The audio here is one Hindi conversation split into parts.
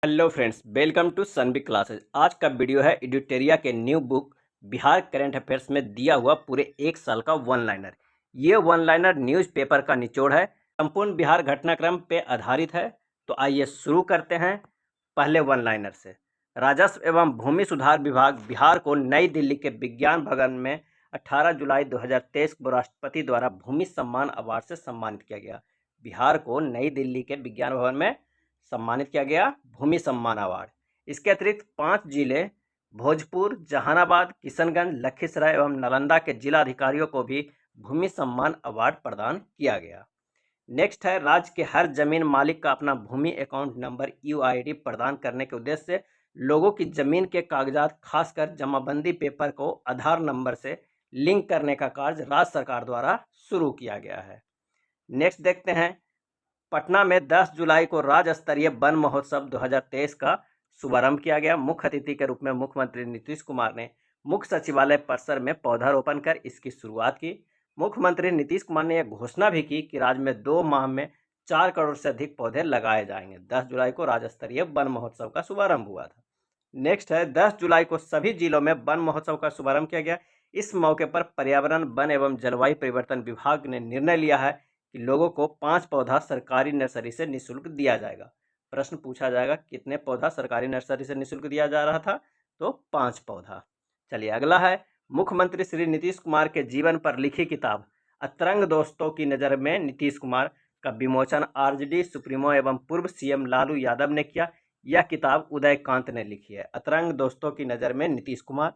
हेलो फ्रेंड्स, वेलकम टू सनबी क्लासेज। आज का वीडियो है एडिटोरिया के new book Bihar current affairs में दिया हुआ पूरे एक साल का वन लाइनर। ये वन लाइनर न्यूज़पेपर का निचोड़ है, संपूर्ण बिहार घटनाक्रम पे आधारित है। तो आइए शुरू करते हैं पहले वन लाइनर से। राजस्व एवं भूमि सुधार विभाग बिहार को नई दिल्ली के विज्ञान भवन में 18 जुलाई 2023 को राष्ट्रपति द्वारा भूमि सम्मान अवार्ड से सम्मानित किया गया। बिहार को नई दिल्ली के विज्ञान भवन में सम्मानित किया गया भूमि सम्मान अवार्ड। इसके अतिरिक्त 5 जिले भोजपुर, जहानाबाद, किशनगंज, लखीसराय एवं नालंदा के जिला अधिकारियों को भी भूमि सम्मान अवार्ड प्रदान किया गया। नेक्स्ट है, राज्य के हर जमीन मालिक का अपना भूमि अकाउंट नंबर यूआईडी प्रदान करने के उद्देश्य से लोगों की जमीन के कागजात खासकर जमाबंदी पेपर को आधार नंबर से लिंक करने का कार्य राज्य सरकार द्वारा शुरू किया गया है। नेक्स्ट देखते हैं, पटना में 10 जुलाई को राज्य स्तरीय वन महोत्सव 2023 का शुभारंभ किया गया। मुख्य अतिथि के रूप में मुख्यमंत्री नीतीश कुमार ने मुख्य सचिवालय परिसर में पौधारोपण कर इसकी शुरुआत की। मुख्यमंत्री नीतीश कुमार ने यह घोषणा भी की कि राज्य में 2 माह में 4 करोड़ से अधिक पौधे लगाए जाएंगे। 10 जुलाई को राज्य स्तरीय वन महोत्सव का शुभारंभ हुआ था। नेक्स्ट है, 10 जुलाई को सभी जिलों में वन महोत्सव का शुभारंभ किया गया। इस मौके पर पर्यावरण, वन एवं जलवायु परिवर्तन विभाग ने निर्णय लिया है कि लोगों को 5 पौधा सरकारी नर्सरी से निःशुल्क दिया जाएगा। प्रश्न पूछा जाएगा, कितने पौधा सरकारी नर्सरी से निःशुल्क दिया जा रहा था? तो 5 पौधा। चलिए अगला है, मुख्यमंत्री श्री नीतीश कुमार के जीवन पर लिखी किताब अतरंग दोस्तों की नज़र में नीतीश कुमार का विमोचन आरजेडी सुप्रीमो एवं पूर्व सीएम लालू यादव ने किया। यह किताब उदयकांत ने लिखी है। अतरंग दोस्तों की नज़र में नीतीश कुमार,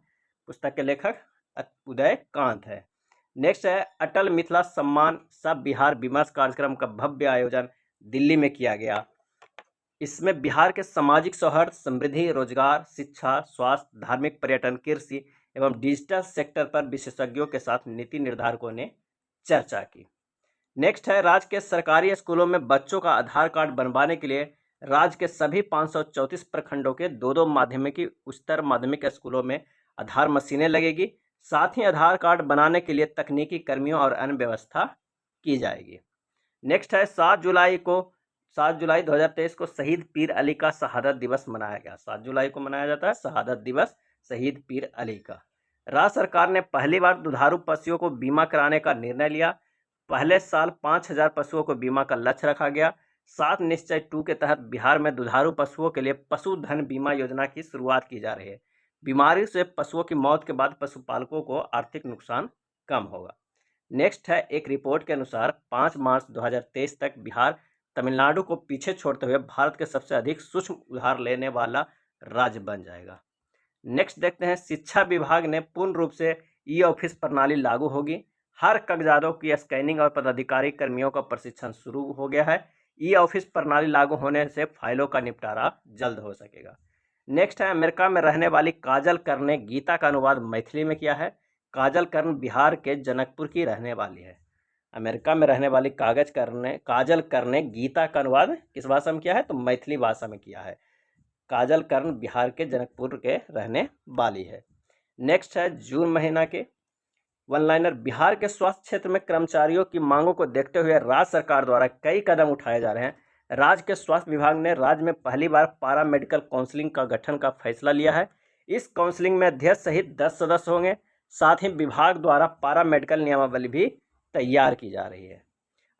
पुस्तक के लेखक उदयकांत है। नेक्स्ट है, अटल मिथिला सम्मान सब बिहार विमर्श कार्यक्रम का भव्य आयोजन दिल्ली में किया गया। इसमें बिहार के सामाजिक सौहार्द, समृद्धि, रोजगार, शिक्षा, स्वास्थ्य, धार्मिक, पर्यटन, कृषि एवं डिजिटल सेक्टर पर विशेषज्ञों के साथ नीति निर्धारकों ने चर्चा की। नेक्स्ट है, राज्य के सरकारी स्कूलों में बच्चों का आधार कार्ड बनवाने के लिए राज्य के सभी 534 प्रखंडों के 2 माध्यमिक उच्चतर माध्यमिक स्कूलों में आधार मशीनें लगेगी। साथ ही आधार कार्ड बनाने के लिए तकनीकी कर्मियों और अन्य व्यवस्था की जाएगी। नेक्स्ट है, 7 जुलाई 2023 को शहीद पीर अली का शहादत दिवस मनाया गया। 7 जुलाई को मनाया जाता है शहादत दिवस शहीद पीर अली का। राज्य सरकार ने पहली बार दुधारू पशुओं को बीमा कराने का निर्णय लिया। पहले साल 5000 पशुओं को बीमा का लक्ष्य रखा गया। 7 निश्चय 2 के तहत बिहार में दुधारू पशुओं के लिए पशुधन बीमा योजना की शुरुआत की जा रही है। बीमारी से पशुओं की मौत के बाद पशुपालकों को आर्थिक नुकसान कम होगा। नेक्स्ट है, एक रिपोर्ट के अनुसार 5 मार्च 2023 तक बिहार तमिलनाडु को पीछे छोड़ते हुए भारत के सबसे अधिक सूक्ष्म उधार लेने वाला राज्य बन जाएगा। नेक्स्ट देखते हैं, शिक्षा विभाग ने पूर्ण रूप से ई ऑफिस प्रणाली लागू होगी। हर कागजातों की स्कैनिंग और पदाधिकारी कर्मियों का प्रशिक्षण शुरू हो गया है। ई ऑफिस प्रणाली लागू होने से फाइलों का निपटारा जल्द हो सकेगा। नेक्स्ट है, अमेरिका में रहने वाली काजल कर्ण ने गीता का अनुवाद मैथिली में किया है। काजल कर्ण बिहार के जनकपुर की रहने वाली है। अमेरिका में रहने वाली काजल कर्ण ने गीता का अनुवाद किस भाषा में किया है? तो मैथिली भाषा में किया है। काजल कर्ण बिहार के जनकपुर के रहने वाली है। नेक्स्ट है, जून महीना के वन लाइनर, बिहार के स्वास्थ्य क्षेत्र में कर्मचारियों की मांगों को देखते हुए राज्य सरकार द्वारा कई कदम उठाए जा रहे हैं। राज्य के स्वास्थ्य विभाग ने राज्य में पहली बार पारा मेडिकल काउंसिलिंग का गठन का फैसला लिया है। इस काउंसिलिंग में अध्यक्ष सहित 10 सदस्य होंगे। साथ ही विभाग द्वारा पारा मेडिकल नियमावली भी तैयार की जा रही है।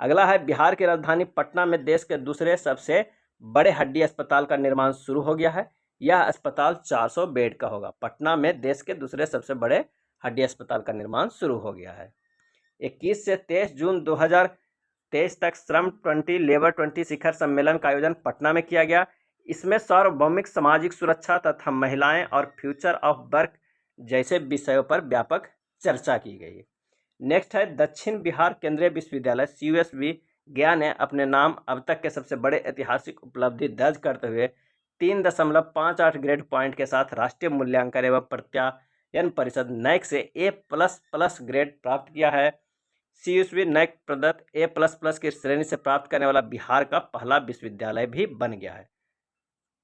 अगला है, बिहार की राजधानी पटना में देश के दूसरे सबसे बड़े हड्डी अस्पताल का निर्माण शुरू हो गया है। यह अस्पताल 400 बेड का होगा। पटना में देश के दूसरे सबसे बड़े हड्डी अस्पताल का निर्माण शुरू हो गया है। 21 से 23 जून 2023 तक श्रम 20 लेबर 20 शिखर सम्मेलन का आयोजन पटना में किया गया। इसमें सार्वभौमिक सामाजिक सुरक्षा तथा महिलाएं और फ्यूचर ऑफ वर्क जैसे विषयों पर व्यापक चर्चा की गई। नेक्स्ट है, दक्षिण बिहार केंद्रीय विश्वविद्यालय CUSV गया ने अपने नाम अब तक के सबसे बड़े ऐतिहासिक उपलब्धि दर्ज करते हुए 3.58 ग्रेड पॉइंट के साथ राष्ट्रीय मूल्यांकन एवं प्रत्यायन परिषद NAAC से A++ ग्रेड प्राप्त किया है। CUSV NAAC प्रदत्त A++ की श्रेणी से प्राप्त करने वाला बिहार का पहला विश्वविद्यालय भी बन गया है।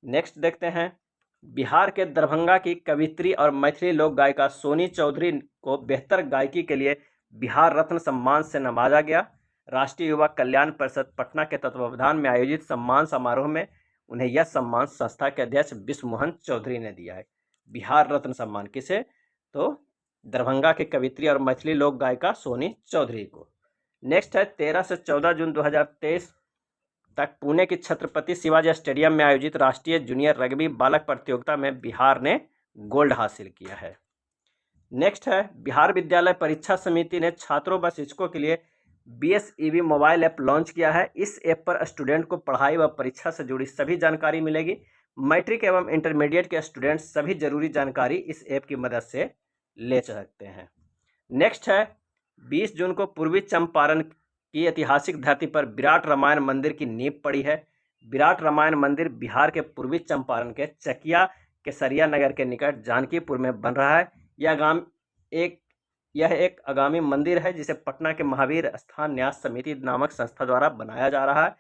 नेक्स्ट देखते हैं, बिहार के दरभंगा की कवित्री और मैथिली लोक गायिका सोनी चौधरी को बेहतर गायकी के लिए बिहार रत्न सम्मान से नवाजा गया। राष्ट्रीय युवा कल्याण परिषद पटना के तत्वावधान में आयोजित सम्मान समारोह में उन्हें यह सम्मान संस्था के अध्यक्ष विश्व मोहन चौधरी ने दिया है। बिहार रत्न सम्मान किसे? तो दरभंगा के कवित्री और मैथिली लोक गायिका सोनी चौधरी को। नेक्स्ट है 13 से 14 जून 2023 तक पुणे की छत्रपति शिवाजी स्टेडियम में आयोजित राष्ट्रीय जूनियर रग्बी बालक प्रतियोगिता में बिहार ने गोल्ड हासिल किया है। नेक्स्ट है बिहार विद्यालय परीक्षा समिति ने छात्रों व शिक्षकों के लिए BSEB मोबाइल ऐप लॉन्च किया है। इस ऐप पर स्टूडेंट को पढ़ाई व परीक्षा से जुड़ी सभी जानकारी मिलेगी। मैट्रिक एवं इंटरमीडिएट के स्टूडेंट सभी जरूरी जानकारी इस ऐप की मदद से ले सकते हैं। नेक्स्ट है 20 जून को पूर्वी चंपारण की ऐतिहासिक धरती पर विराट रामायण मंदिर की नींव पड़ी है। विराट रामायण मंदिर बिहार के पूर्वी चंपारण के चकिया केसरिया नगर के निकट जानकीपुर में बन रहा है। यह एक आगामी मंदिर है जिसे पटना के महावीर स्थान न्यास समिति नामक संस्था द्वारा बनाया जा रहा है।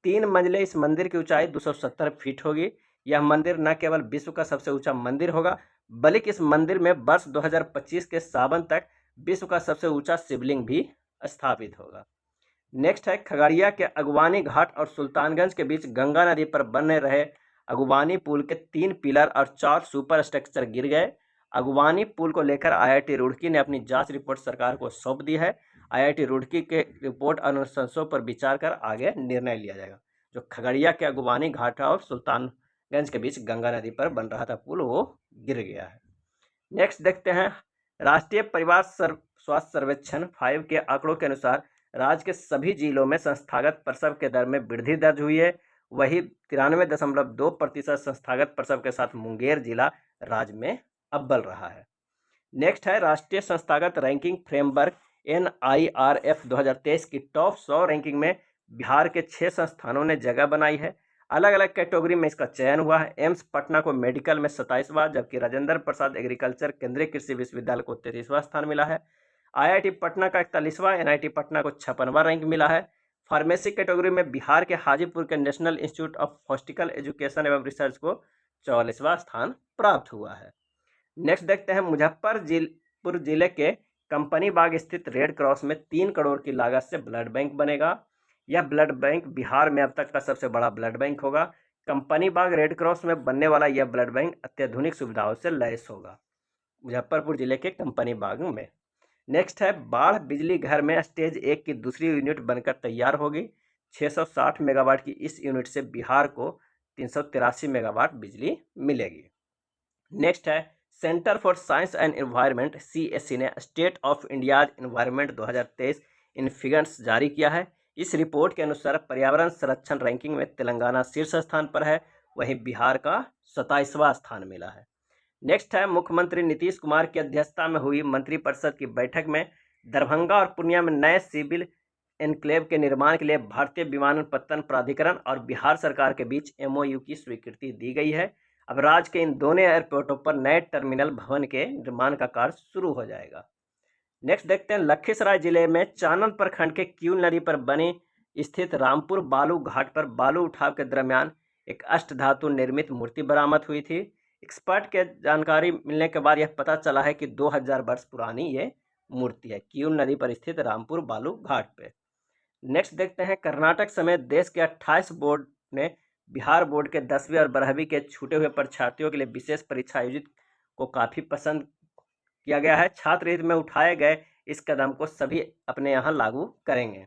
3 मंजिले इस मंदिर की ऊंचाई 270 फीट होगी। यह मंदिर न केवल विश्व का सबसे ऊंचा मंदिर होगा बल्कि इस मंदिर में वर्ष 2025 के सावन तक विश्व का सबसे ऊंचा शिवलिंग भी स्थापित होगा। नेक्स्ट है खगड़िया के अगवानी घाट और सुल्तानगंज के बीच गंगा नदी पर बन रहे अगवानी पुल के 3 पिलर और 4 सुपर स्ट्रक्चर गिर गए। अगवानी पुल को लेकर IIT रुड़की ने अपनी जांच रिपोर्ट सरकार को सौंप दी है। IIT रुड़की के रिपोर्ट अनुशंसों पर विचार कर आगे निर्णय लिया जाएगा। जो खगड़िया के अगवानी घाट और सुल्तानगंज के बीच गंगा नदी पर बन रहा था पुल, वो गिर गया है। नेक्स्ट देखते हैं राष्ट्रीय परिवार स्वास्थ्य सर्वेक्षण 5 के आंकड़ों के अनुसार राज्य के सभी जिलों में संस्थागत प्रसव के दर में वृद्धि दर्ज हुई है। वही 93.2% संस्थागत प्रसव के साथ मुंगेर जिला राज्य में अव्वल रहा है। नेक्स्ट है राष्ट्रीय संस्थागत रैंकिंग फ्रेमवर्क NIRF 2023 की टॉप 100 रैंकिंग में बिहार के 6 संस्थानों ने जगह बनाई है। अलग अलग कैटेगरी में इसका चयन हुआ है। एम्स पटना को मेडिकल में 27वां, जबकि राजेंद्र प्रसाद एग्रीकल्चर केंद्रीय कृषि विश्वविद्यालय को 33वां स्थान मिला है। IIT पटना का 41वां, NIT पटना को 56वां रैंक मिला है। फार्मेसी कैटेगरी में बिहार के हाजीपुर के नेशनल इंस्टीट्यूट ऑफ हॉस्टिकल एजुकेशन एवं रिसर्च को 44वां स्थान प्राप्त हुआ है। नेक्स्ट देखते हैं मुजफ्फरपुर जिले के कंपनी बाग स्थित रेड क्रॉस में 3 करोड़ की लागत से ब्लड बैंक बनेगा। यह ब्लड बैंक बिहार में अब तक का सबसे बड़ा ब्लड बैंक होगा। कंपनी बाग रेड क्रॉस में बनने वाला यह ब्लड बैंक अत्याधुनिक सुविधाओं से लैस होगा मुजफ्फरपुर जिले के कंपनी बाग में। नेक्स्ट है बाढ़ बिजली घर में स्टेज 1 की दूसरी यूनिट बनकर तैयार होगी। 660 मेगावाट की इस यूनिट से बिहार को 383 मेगावाट बिजली मिलेगी। नेक्स्ट है centre for science and environment CSE ने state of India's environment 2023 in figures जारी किया है। इस रिपोर्ट के अनुसार पर्यावरण संरक्षण रैंकिंग में तेलंगाना शीर्ष स्थान पर है, वहीं बिहार का 27वां स्थान मिला है। नेक्स्ट है मुख्यमंत्री नीतीश कुमार की अध्यक्षता में हुई मंत्रिपरिषद की बैठक में दरभंगा और पूर्णिया में नए सिविल एनक्लेव के निर्माण के लिए भारतीय विमानपत्तन प्राधिकरण और बिहार सरकार के बीच MOU की स्वीकृति दी गई है। अब राज्य के इन दोनों एयरपोर्टों पर नए टर्मिनल भवन के निर्माण का कार्य शुरू हो जाएगा। नेक्स्ट देखते हैं लखीसराय जिले में चानन प्रखंड के किऊल नदी पर बनी स्थित रामपुर बालू घाट पर बालू उठाव के दरमियान एक अष्टधातु निर्मित मूर्ति बरामद हुई थी। एक्सपर्ट के जानकारी मिलने के बाद यह पता चला है कि 2000 वर्ष पुरानी ये मूर्ति है किऊल नदी पर स्थित रामपुर बालू घाट पे। नेक्स्ट देखते हैं कर्नाटक समेत देश के 28 बोर्ड ने बिहार बोर्ड के 10वीं और 12वीं के छूटे हुए परीक्षार्थियों के लिए विशेष परीक्षा आयोजित को काफ़ी पसंद किया गया है। छात्र हित में उठाए गए इस कदम को सभी अपने यहाँ लागू करेंगे।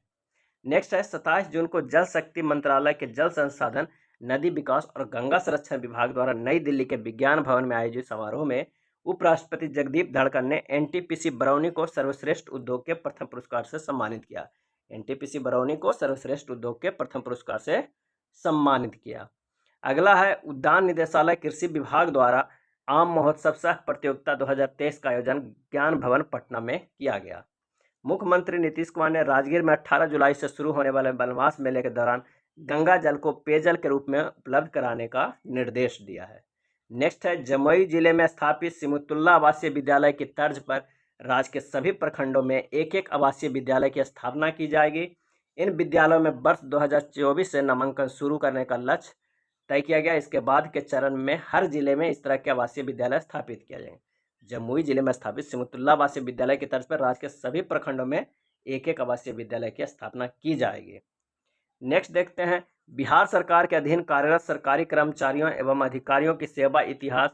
नेक्स्ट है 27 जून को जल शक्ति मंत्रालय के जल संसाधन, नदी विकास और गंगा संरक्षण विभाग द्वारा नई दिल्ली के विज्ञान भवन में आयोजित समारोह में उपराष्ट्रपति जगदीप धनखड़ ने NTPC बरौनी को सर्वश्रेष्ठ उद्योग के प्रथम पुरस्कार से सम्मानित किया। NTPC बरौनी को सर्वश्रेष्ठ उद्योग के प्रथम पुरस्कार से सम्मानित किया। अगला है उद्यान निदेशालय कृषि विभाग द्वारा आम महोत्सव सह प्रतियोगिता 2023 का आयोजन ज्ञान भवन पटना में किया गया। मुख्यमंत्री नीतीश कुमार ने राजगीर में 18 जुलाई से शुरू होने वाले वनवास मेले के दौरान गंगा जल को पेयजल के रूप में उपलब्ध कराने का निर्देश दिया है। नेक्स्ट है जमुई जिले में स्थापित सिमुतुल्ला आवासीय विद्यालय की तर्ज पर राज्य के सभी प्रखंडों में एक आवासीय विद्यालय की स्थापना की जाएगी। इन विद्यालयों में वर्ष 2024 से नामांकन शुरू करने का लक्ष्य तय किया गया। इसके बाद के चरण में हर जिले में इस तरह के आवासीय विद्यालय स्थापित किया जाएंगे। जमुई जिले में स्थापित सिमुतुल्ला आवासीय विद्यालय की तर्ज पर राज्य के सभी प्रखंडों में एक आवासीय विद्यालय की स्थापना की जाएगी। नेक्स्ट देखते हैं बिहार सरकार के अधीन कार्यरत सरकारी कर्मचारियों एवं अधिकारियों की सेवा इतिहास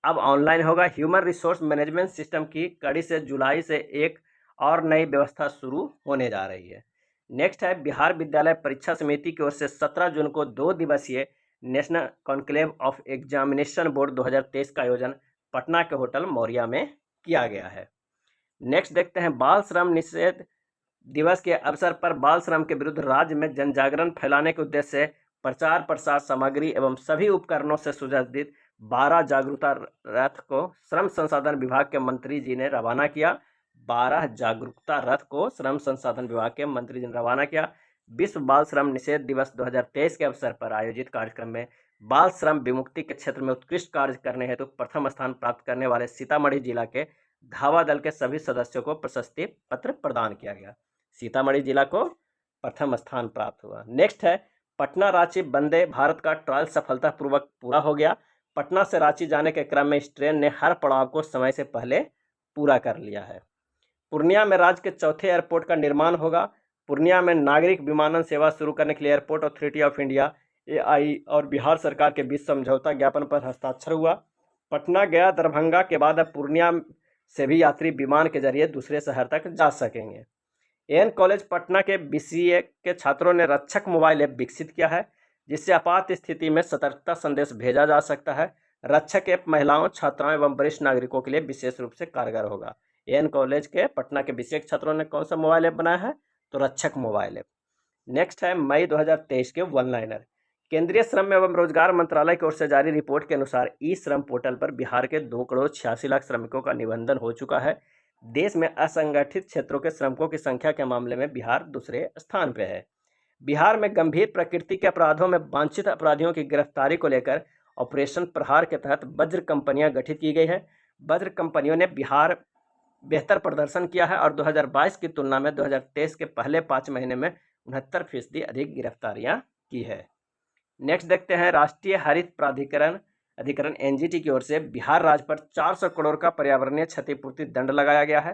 अब ऑनलाइन होगा। ह्यूमन रिसोर्स मैनेजमेंट सिस्टम की कड़ी से जुलाई से एक और नई व्यवस्था शुरू होने जा रही है। नेक्स्ट है, बिहार विद्यालय परीक्षा समिति की ओर से 17 जून को 2 दिवसीय national conclave of examination board 2023 का आयोजन पटना के होटल मौर्या में किया गया है। नेक्स्ट देखते हैं, बाल श्रम निषेध दिवस के अवसर पर बाल श्रम के विरुद्ध राज्य में जन जागरण फैलाने के उद्देश्य से प्रचार प्रसार सामग्री एवं सभी उपकरणों से सुसज्जित 12 जागरूकता रथ को श्रम संसाधन विभाग के मंत्री जी ने रवाना किया। 12 जागरूकता रथ को श्रम संसाधन विभाग के मंत्री जी ने रवाना किया। विश्व बाल श्रम निषेध दिवस 2023 के अवसर पर आयोजित कार्यक्रम में बाल श्रम विमुक्ति के क्षेत्र में उत्कृष्ट कार्य करने हेतु प्रथम स्थान प्राप्त करने वाले सीतामढ़ी जिला के धावा दल के सभी सदस्यों को प्रशस्ति पत्र प्रदान किया गया। सीतामढ़ी जिला को प्रथम स्थान प्राप्त हुआ। नेक्स्ट है, पटना रांची वंदे भारत का ट्रायल सफलतापूर्वक पूरा हो गया। पटना से रांची जाने के क्रम में इस ट्रेन ने हर पड़ाव को समय से पहले पूरा कर लिया है। पूर्णिया में राज्य के चौथे एयरपोर्ट का निर्माण होगा। पूर्णिया में नागरिक विमानन सेवा शुरू करने के लिए airport authority of India AI और बिहार सरकार के बीच समझौता ज्ञापन पर हस्ताक्षर हुआ। पटना गया दरभंगा के बाद अब पूर्णिया से भी यात्री विमान के जरिए दूसरे शहर तक जा सकेंगे। एन कॉलेज पटना के बीसीए के छात्रों ने रक्षक मोबाइल ऐप विकसित किया है, जिससे आपात स्थिति में सतर्कता संदेश भेजा जा सकता है। रक्षक ऐप महिलाओं, छात्राओं एवं वरिष्ठ नागरिकों के लिए विशेष रूप से कारगर होगा। एन कॉलेज के पटना के बीसीए के छात्रों ने कौन सा मोबाइल ऐप बनाया है? तो रक्षक मोबाइल ऐप। नेक्स्ट है, मई 2023 के वन लाइनर। केंद्रीय श्रम एवं रोजगार मंत्रालय की ओर से जारी रिपोर्ट के अनुसार ई श्रम पोर्टल पर बिहार के 2,86,00,000 श्रमिकों का निबंधन हो चुका है। देश में असंगठित क्षेत्रों के श्रमिकों की संख्या के मामले में बिहार दूसरे स्थान पर है। बिहार में गंभीर प्रकृति के अपराधों में वांछित अपराधियों की गिरफ्तारी को लेकर ऑपरेशन प्रहार के तहत वज्र कंपनियां गठित की गई है। वज्र कंपनियों ने बिहार बेहतर प्रदर्शन किया है और 2022 की तुलना में 2023 के पहले 5 महीने में 69% अधिक गिरफ्तारियां की है। नेक्स्ट देखते हैं, राष्ट्रीय हरित प्राधिकरण अधिकरण एनजीटी की ओर से बिहार राज्य पर 400 करोड़ का पर्यावरणीय क्षतिपूर्ति दंड लगाया गया है।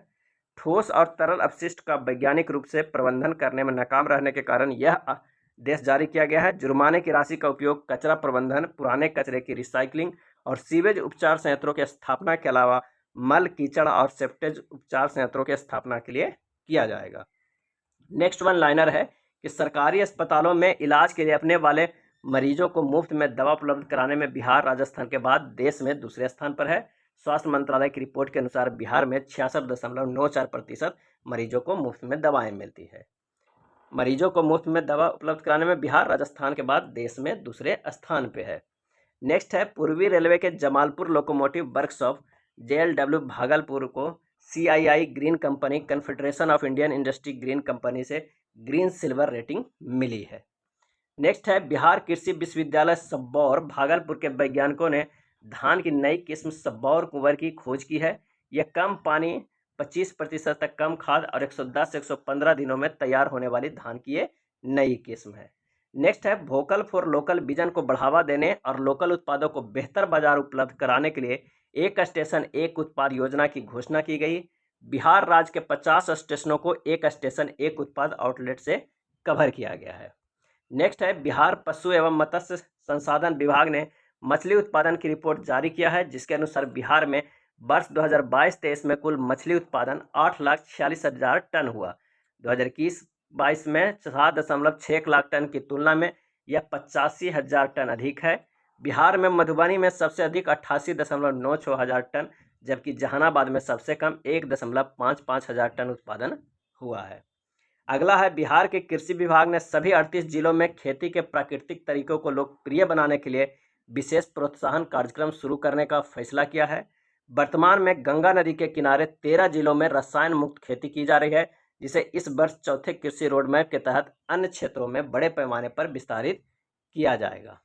ठोस और तरल अपशिष्ट का वैज्ञानिक रूप से प्रबंधन करने में नाकाम रहने के कारण यह आदेश जारी किया गया है। जुर्माने की राशि का उपयोग कचरा प्रबंधन, पुराने कचरे की रिसाइकलिंग और सीवेज उपचार संयंत्रों की स्थापना के अलावा मल, कीचड़ और सेप्टेज उपचार संयंत्रों की स्थापना के लिए किया जाएगा। नेक्स्ट वन लाइनर है कि सरकारी अस्पतालों में इलाज के लिए अपने वाले मरीजों को मुफ्त में दवा उपलब्ध कराने में बिहार राजस्थान के बाद देश में दूसरे स्थान पर है। स्वास्थ्य मंत्रालय की रिपोर्ट के अनुसार बिहार में 66.94% मरीजों को मुफ्त में दवाएं मिलती है। मरीजों को मुफ्त में दवा उपलब्ध कराने में बिहार राजस्थान के बाद देश में दूसरे स्थान पर है। नेक्स्ट है, पूर्वी रेलवे के Jamalpur locomotive workshop JLW Bhagalpur को CII green company confederation of Indian industry green company से ग्रीन सिल्वर रेटिंग मिली है। नेक्स्ट है, बिहार कृषि विश्वविद्यालय सबौर भागलपुर के वैज्ञानिकों ने धान की नई किस्म सबौर कुंवर की खोज की है। यह कम पानी, 25% तक कम खाद और 110 से 115 दिनों में तैयार होने वाली धान की ये नई किस्म है। नेक्स्ट है, वोकल फॉर लोकल विजन को बढ़ावा देने और लोकल उत्पादों को बेहतर बाजार उपलब्ध कराने के लिए एक स्टेशन एक उत्पाद योजना की घोषणा की गई। बिहार राज्य के 50 स्टेशनों को एक स्टेशन एक उत्पाद आउटलेट से कवर किया गया है। नेक्स्ट है, बिहार पशु एवं मत्स्य संसाधन विभाग ने मछली उत्पादन की रिपोर्ट जारी किया है, जिसके अनुसार बिहार में वर्ष 2022-23 में कुल मछली उत्पादन 8,46,000 टन हुआ। 2021-22 में 7.6 लाख टन की तुलना में यह 85,000 टन अधिक है। बिहार में मधुबनी में सबसे अधिक 88.96 हजार टन, जबकि जहानाबाद में सबसे कम 1.55 हजार टन उत्पादन हुआ है। अगला है, बिहार के कृषि विभाग ने सभी 38 जिलों में खेती के प्राकृतिक तरीकों को लोकप्रिय बनाने के लिए विशेष प्रोत्साहन कार्यक्रम शुरू करने का फैसला किया है। वर्तमान में गंगा नदी के किनारे 13 जिलों में रसायन मुक्त खेती की जा रही है, जिसे इस वर्ष चौथे कृषि रोडमैप के तहत अन्य क्षेत्रों में बड़े पैमाने पर विस्तारित किया जाएगा।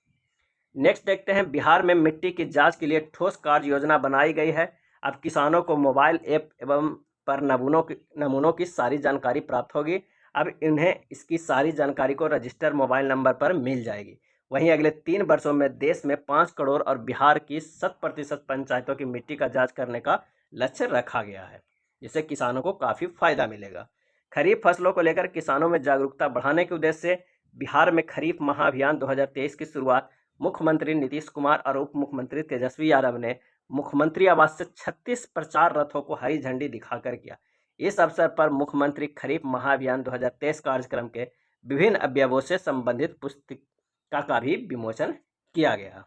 नेक्स्ट देखते हैं, बिहार में मिट्टी की जांच के लिए ठोस कार्य योजना बनाई गई है। अब किसानों को मोबाइल ऐप एवं पर नमूनों की सारी जानकारी प्राप्त होगी। अब इन्हें इसकी सारी जानकारी को रजिस्टर मोबाइल नंबर पर मिल जाएगी। वहीं अगले 3 वर्षों में देश में 5 करोड़ और बिहार की 100% पंचायतों की मिट्टी का जांच करने का लक्ष्य रखा गया है, जिससे किसानों को काफ़ी फायदा मिलेगा। खरीफ फसलों को लेकर किसानों में जागरूकता बढ़ाने के उद्देश्य से बिहार में खरीफ महाअभियान 2023 की शुरुआत मुख्यमंत्री नीतीश कुमार और उप मुख्यमंत्री तेजस्वी यादव ने मुख्यमंत्री आवास से 36 प्रचार रथों को हरी झंडी दिखाकर किया। इस अवसर पर मुख्यमंत्री खरीफ महाअभियान 2023 कार्यक्रम के विभिन्न अवयवों से संबंधित पुस्तिका का भी विमोचन किया गया।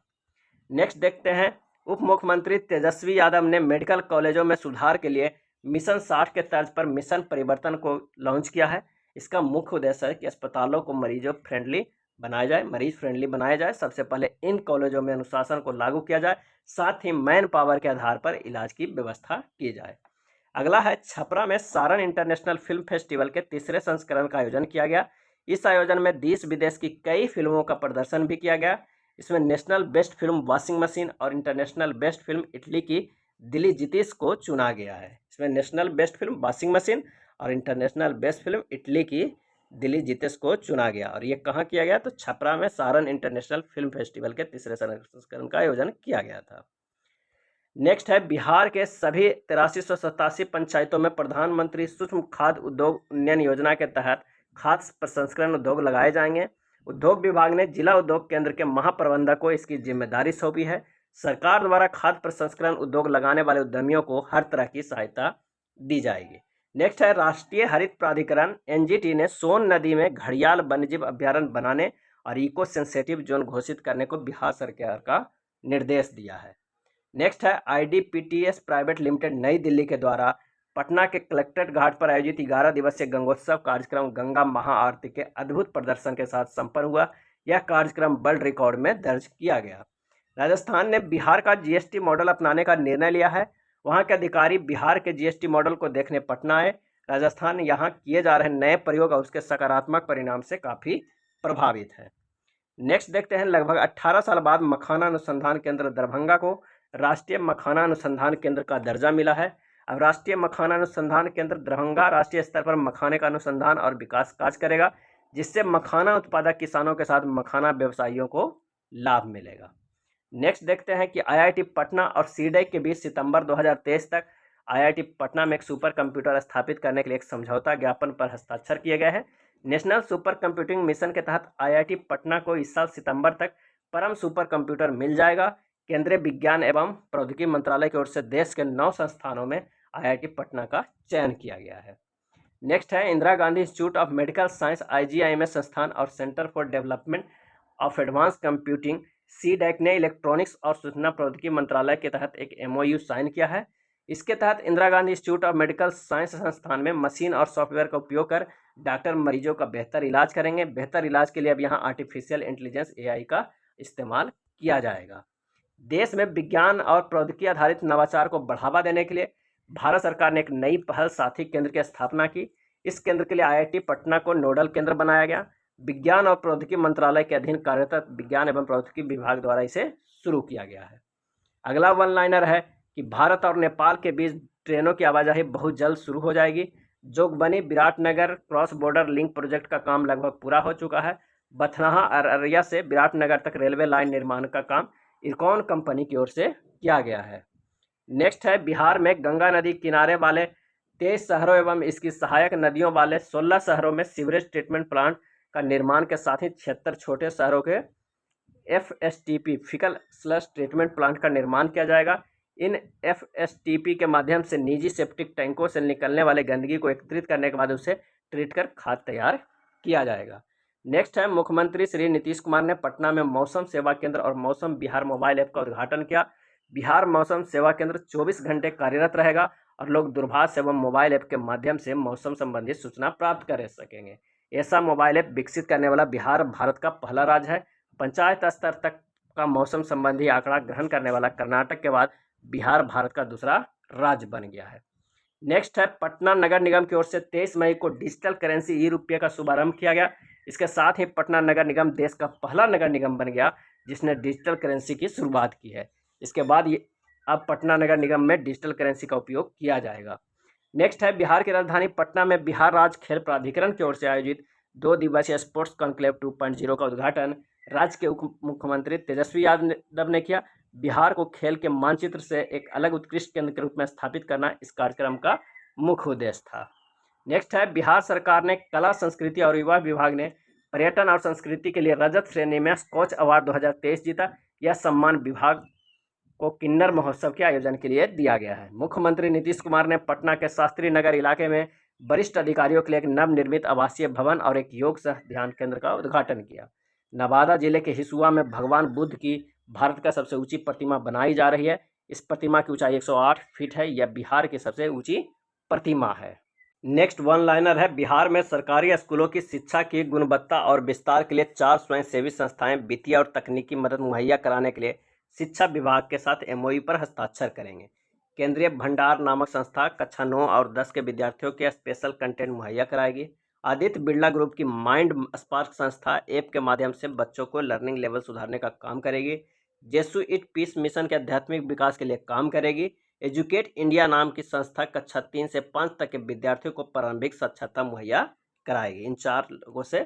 नेक्स्ट देखते हैं, उप मुख्यमंत्री तेजस्वी यादव ने मेडिकल कॉलेजों में सुधार के लिए मिशन 60 के तर्ज पर मिशन परिवर्तन को लॉन्च किया है। इसका मुख्य उद्देश्य है कि अस्पतालों को मरीज फ्रेंडली बनाया जाए। सबसे पहले इन कॉलेजों में अनुशासन को लागू किया जाए, साथ ही मैन पावर के आधार पर इलाज की व्यवस्था की जाए। अगला है, छपरा में सारण इंटरनेशनल फिल्म फेस्टिवल के तीसरे संस्करण का आयोजन किया गया। इस आयोजन में देश विदेश की कई फिल्मों का प्रदर्शन भी किया गया। इसमें national best film washing machine और इंटरनेशनल बेस्ट फिल्म इटली की दिली जितिस को चुना गया है। इसमें national best film washing machine और इंटरनेशनल बेस्ट फिल्म इटली की दिली जितिस को चुना गया, और ये कहाँ किया गया? तो छपरा में सारण इंटरनेशनल फिल्म फेस्टिवल के तीसरे संस्करण का आयोजन किया गया था। नेक्स्ट है, बिहार के सभी 8387 पंचायतों में प्रधानमंत्री सूक्ष्म खाद्य उद्योग उन्नयन योजना के तहत खाद्य प्रसंस्करण उद्योग लगाए जाएंगे। उद्योग विभाग ने जिला उद्योग केंद्र के महाप्रबंधक को इसकी जिम्मेदारी सौंपी है। सरकार द्वारा खाद्य प्रसंस्करण उद्योग लगाने वाले उद्यमियों को हर तरह की सहायता दी जाएगी। नेक्स्ट है, राष्ट्रीय हरित प्राधिकरण एनजीटी ने सोन नदी में घड़ियाल वन्यजीव अभ्यारण्य बनाने और इको सेंसिटिव जोन घोषित करने को बिहार सरकार का निर्देश दिया है। नेक्स्ट है, आईडीपीटीएस प्राइवेट लिमिटेड नई दिल्ली के द्वारा पटना के कलेक्ट्रेट घाट पर आयोजित 11 दिवसीय गंगोत्सव कार्यक्रम गंगा महाआरती के अद्भुत प्रदर्शन के साथ संपन्न हुआ। यह कार्यक्रम वर्ल्ड रिकॉर्ड में दर्ज किया गया। राजस्थान ने बिहार का जीएसटी मॉडल अपनाने का निर्णय लिया है। वहां के अधिकारी बिहार के जीएसटी मॉडल को देखने पटना आए। राजस्थान यहाँ किए जा रहे नए प्रयोग और उसके सकारात्मक परिणाम से काफ़ी प्रभावित है। नेक्स्ट देखते हैं, लगभग 18 साल बाद मखाना अनुसंधान केंद्र दरभंगा को राष्ट्रीय मखाना अनुसंधान केंद्र का दर्जा मिला है। अब राष्ट्रीय मखाना अनुसंधान केंद्र दरभंगा राष्ट्रीय स्तर पर मखाने का अनुसंधान और विकास कार्य करेगा, जिससे मखाना उत्पादक किसानों के साथ मखाना व्यवसायियों को लाभ मिलेगा। नेक्स्ट देखते हैं कि आईआईटी पटना और सीडैक के बीच सितंबर 2023 तक आईआईटी पटना में एक सुपर कंप्यूटर स्थापित करने के लिए एक समझौता ज्ञापन पर हस्ताक्षर किए गए हैं। नेशनल सुपर कंप्यूटिंग मिशन के तहत आईआईटी पटना को इस साल सितंबर तक परम सुपर कंप्यूटर मिल जाएगा। केंद्रीय विज्ञान एवं प्रौद्योगिकी मंत्रालय की ओर से देश के 9 संस्थानों में आईआईटी पटना का चयन किया गया है। नेक्स्ट है, Indira Gandhi institute of medical science IGIMS संस्थान और centre for development of advance computing CDAC ने इलेक्ट्रॉनिक्स और सूचना प्रौद्योगिकी मंत्रालय के तहत एक MOU साइन किया है। इसके तहत Indira Gandhi institute of medical science संस्थान में मशीन और सॉफ्टवेयर का उपयोग कर डॉक्टर मरीजों का बेहतर इलाज करेंगे। बेहतर इलाज के लिए अब यहाँ आर्टिफिशियल इंटेलिजेंस AI का इस्तेमाल किया जाएगा। देश में विज्ञान और प्रौद्योगिकी आधारित नवाचार को बढ़ावा देने के लिए भारत सरकार ने एक नई पहल साथी केंद्र की स्थापना की। इस केंद्र के लिए IIT पटना को नोडल केंद्र बनाया गया। विज्ञान और प्रौद्योगिकी मंत्रालय के अधीन कार्यरत विज्ञान एवं प्रौद्योगिकी विभाग द्वारा इसे शुरू किया गया है। अगला वन लाइनर है कि भारत और नेपाल के बीच ट्रेनों की आवाजाही बहुत जल्द शुरू हो जाएगी। Jogbani Viratnagar cross border link project का काम लगभग पूरा हो चुका है। बथनाहा अररिया से विराटनगर तक रेलवे लाइन निर्माण का काम इरकॉन कंपनी की ओर से किया गया है। नेक्स्ट है, बिहार में गंगा नदी किनारे वाले 23 शहरों एवं इसकी सहायक नदियों वाले 16 शहरों में सीवरेज ट्रीटमेंट प्लांट का निर्माण के साथ ही 76 छोटे शहरों के FSTP faecal sludge treatment plant का निर्माण किया जाएगा। इन FSTP के माध्यम से निजी सेप्टिक टैंकों से निकलने वाले गंदगी को एकत्रित करने के बाद उसे ट्रीट कर खाद तैयार किया जाएगा। नेक्स्ट है, मुख्यमंत्री श्री नीतीश कुमार ने पटना में मौसम सेवा केंद्र और मौसम बिहार मोबाइल ऐप का उद्घाटन किया। बिहार मौसम सेवा केंद्र 24 घंटे कार्यरत रहेगा और लोग दूरभाष एवं मोबाइल ऐप के माध्यम से मौसम संबंधी सूचना प्राप्त कर सकेंगे। ऐसा मोबाइल ऐप विकसित करने वाला बिहार भारत का पहला राज्य है। पंचायत स्तर तक का मौसम संबंधी आंकड़ा ग्रहण करने वाला कर्नाटक के बाद बिहार भारत का दूसरा राज्य बन गया है। नेक्स्ट है, पटना नगर निगम की ओर से 23 मई को डिजिटल करेंसी ई-रुपये का शुभारंभ किया गया। इसके साथ ही पटना नगर निगम देश का पहला नगर निगम बन गया जिसने डिजिटल करेंसी की शुरुआत की है। इसके बाद अब पटना नगर निगम में डिजिटल करेंसी का उपयोग किया जाएगा। नेक्स्ट है, बिहार की राजधानी पटना में बिहार राज्य खेल प्राधिकरण की ओर से आयोजित 2 दिवसीय स्पोर्ट्स कॉन्क्लेव 2.0 का उद्घाटन राज्य के उप मुख्यमंत्री तेजस्वी यादव ने किया। बिहार को खेल के मानचित्र से एक अलग उत्कृष्ट केंद्र के रूप में स्थापित करना इस कार्यक्रम का मुख्य उद्देश्य था। नेक्स्ट है, बिहार सरकार ने कला संस्कृति और युवा विभाग ने पर्यटन और संस्कृति के लिए रजत श्रेणी में स्कॉच अवार्ड 2023 जीता। यह सम्मान विभाग को किन्नर महोत्सव के आयोजन के लिए दिया गया है। मुख्यमंत्री नीतीश कुमार ने पटना के शास्त्री नगर इलाके में वरिष्ठ अधिकारियों के लिए एक नवनिर्मित आवासीय भवन और एक योग सह ध्यान केंद्र का उद्घाटन किया। नवादा जिले के हिसुआ में भगवान बुद्ध की भारत का सबसे ऊंची प्रतिमा बनाई जा रही है। इस प्रतिमा की ऊंचाई 108 फीट है। यह बिहार की सबसे ऊंची प्रतिमा है। नेक्स्ट वन लाइनर है, बिहार में सरकारी स्कूलों की शिक्षा की गुणवत्ता और विस्तार के लिए 4 स्वयंसेवी संस्थाएं वित्तीय और तकनीकी मदद मुहैया कराने के लिए शिक्षा विभाग के साथ एमओयू पर हस्ताक्षर करेंगे। केंद्रीय भंडार नामक संस्था कक्षा 9 और 10 के विद्यार्थियों के स्पेशल कंटेंट मुहैया कराएगी। आदित्य बिरला ग्रुप की माइंड स्पार्क संस्था ऐप के माध्यम से बच्चों को लर्निंग लेवल सुधारने का काम करेगी। जेसुइट पीस मिशन के आध्यात्मिक विकास के लिए काम करेगी। एजुकेट इंडिया नाम की संस्था कक्षा 3 से 5 तक के विद्यार्थियों को प्रारंभिक साक्षरता मुहैया कराएगी। इन 4 लोगों से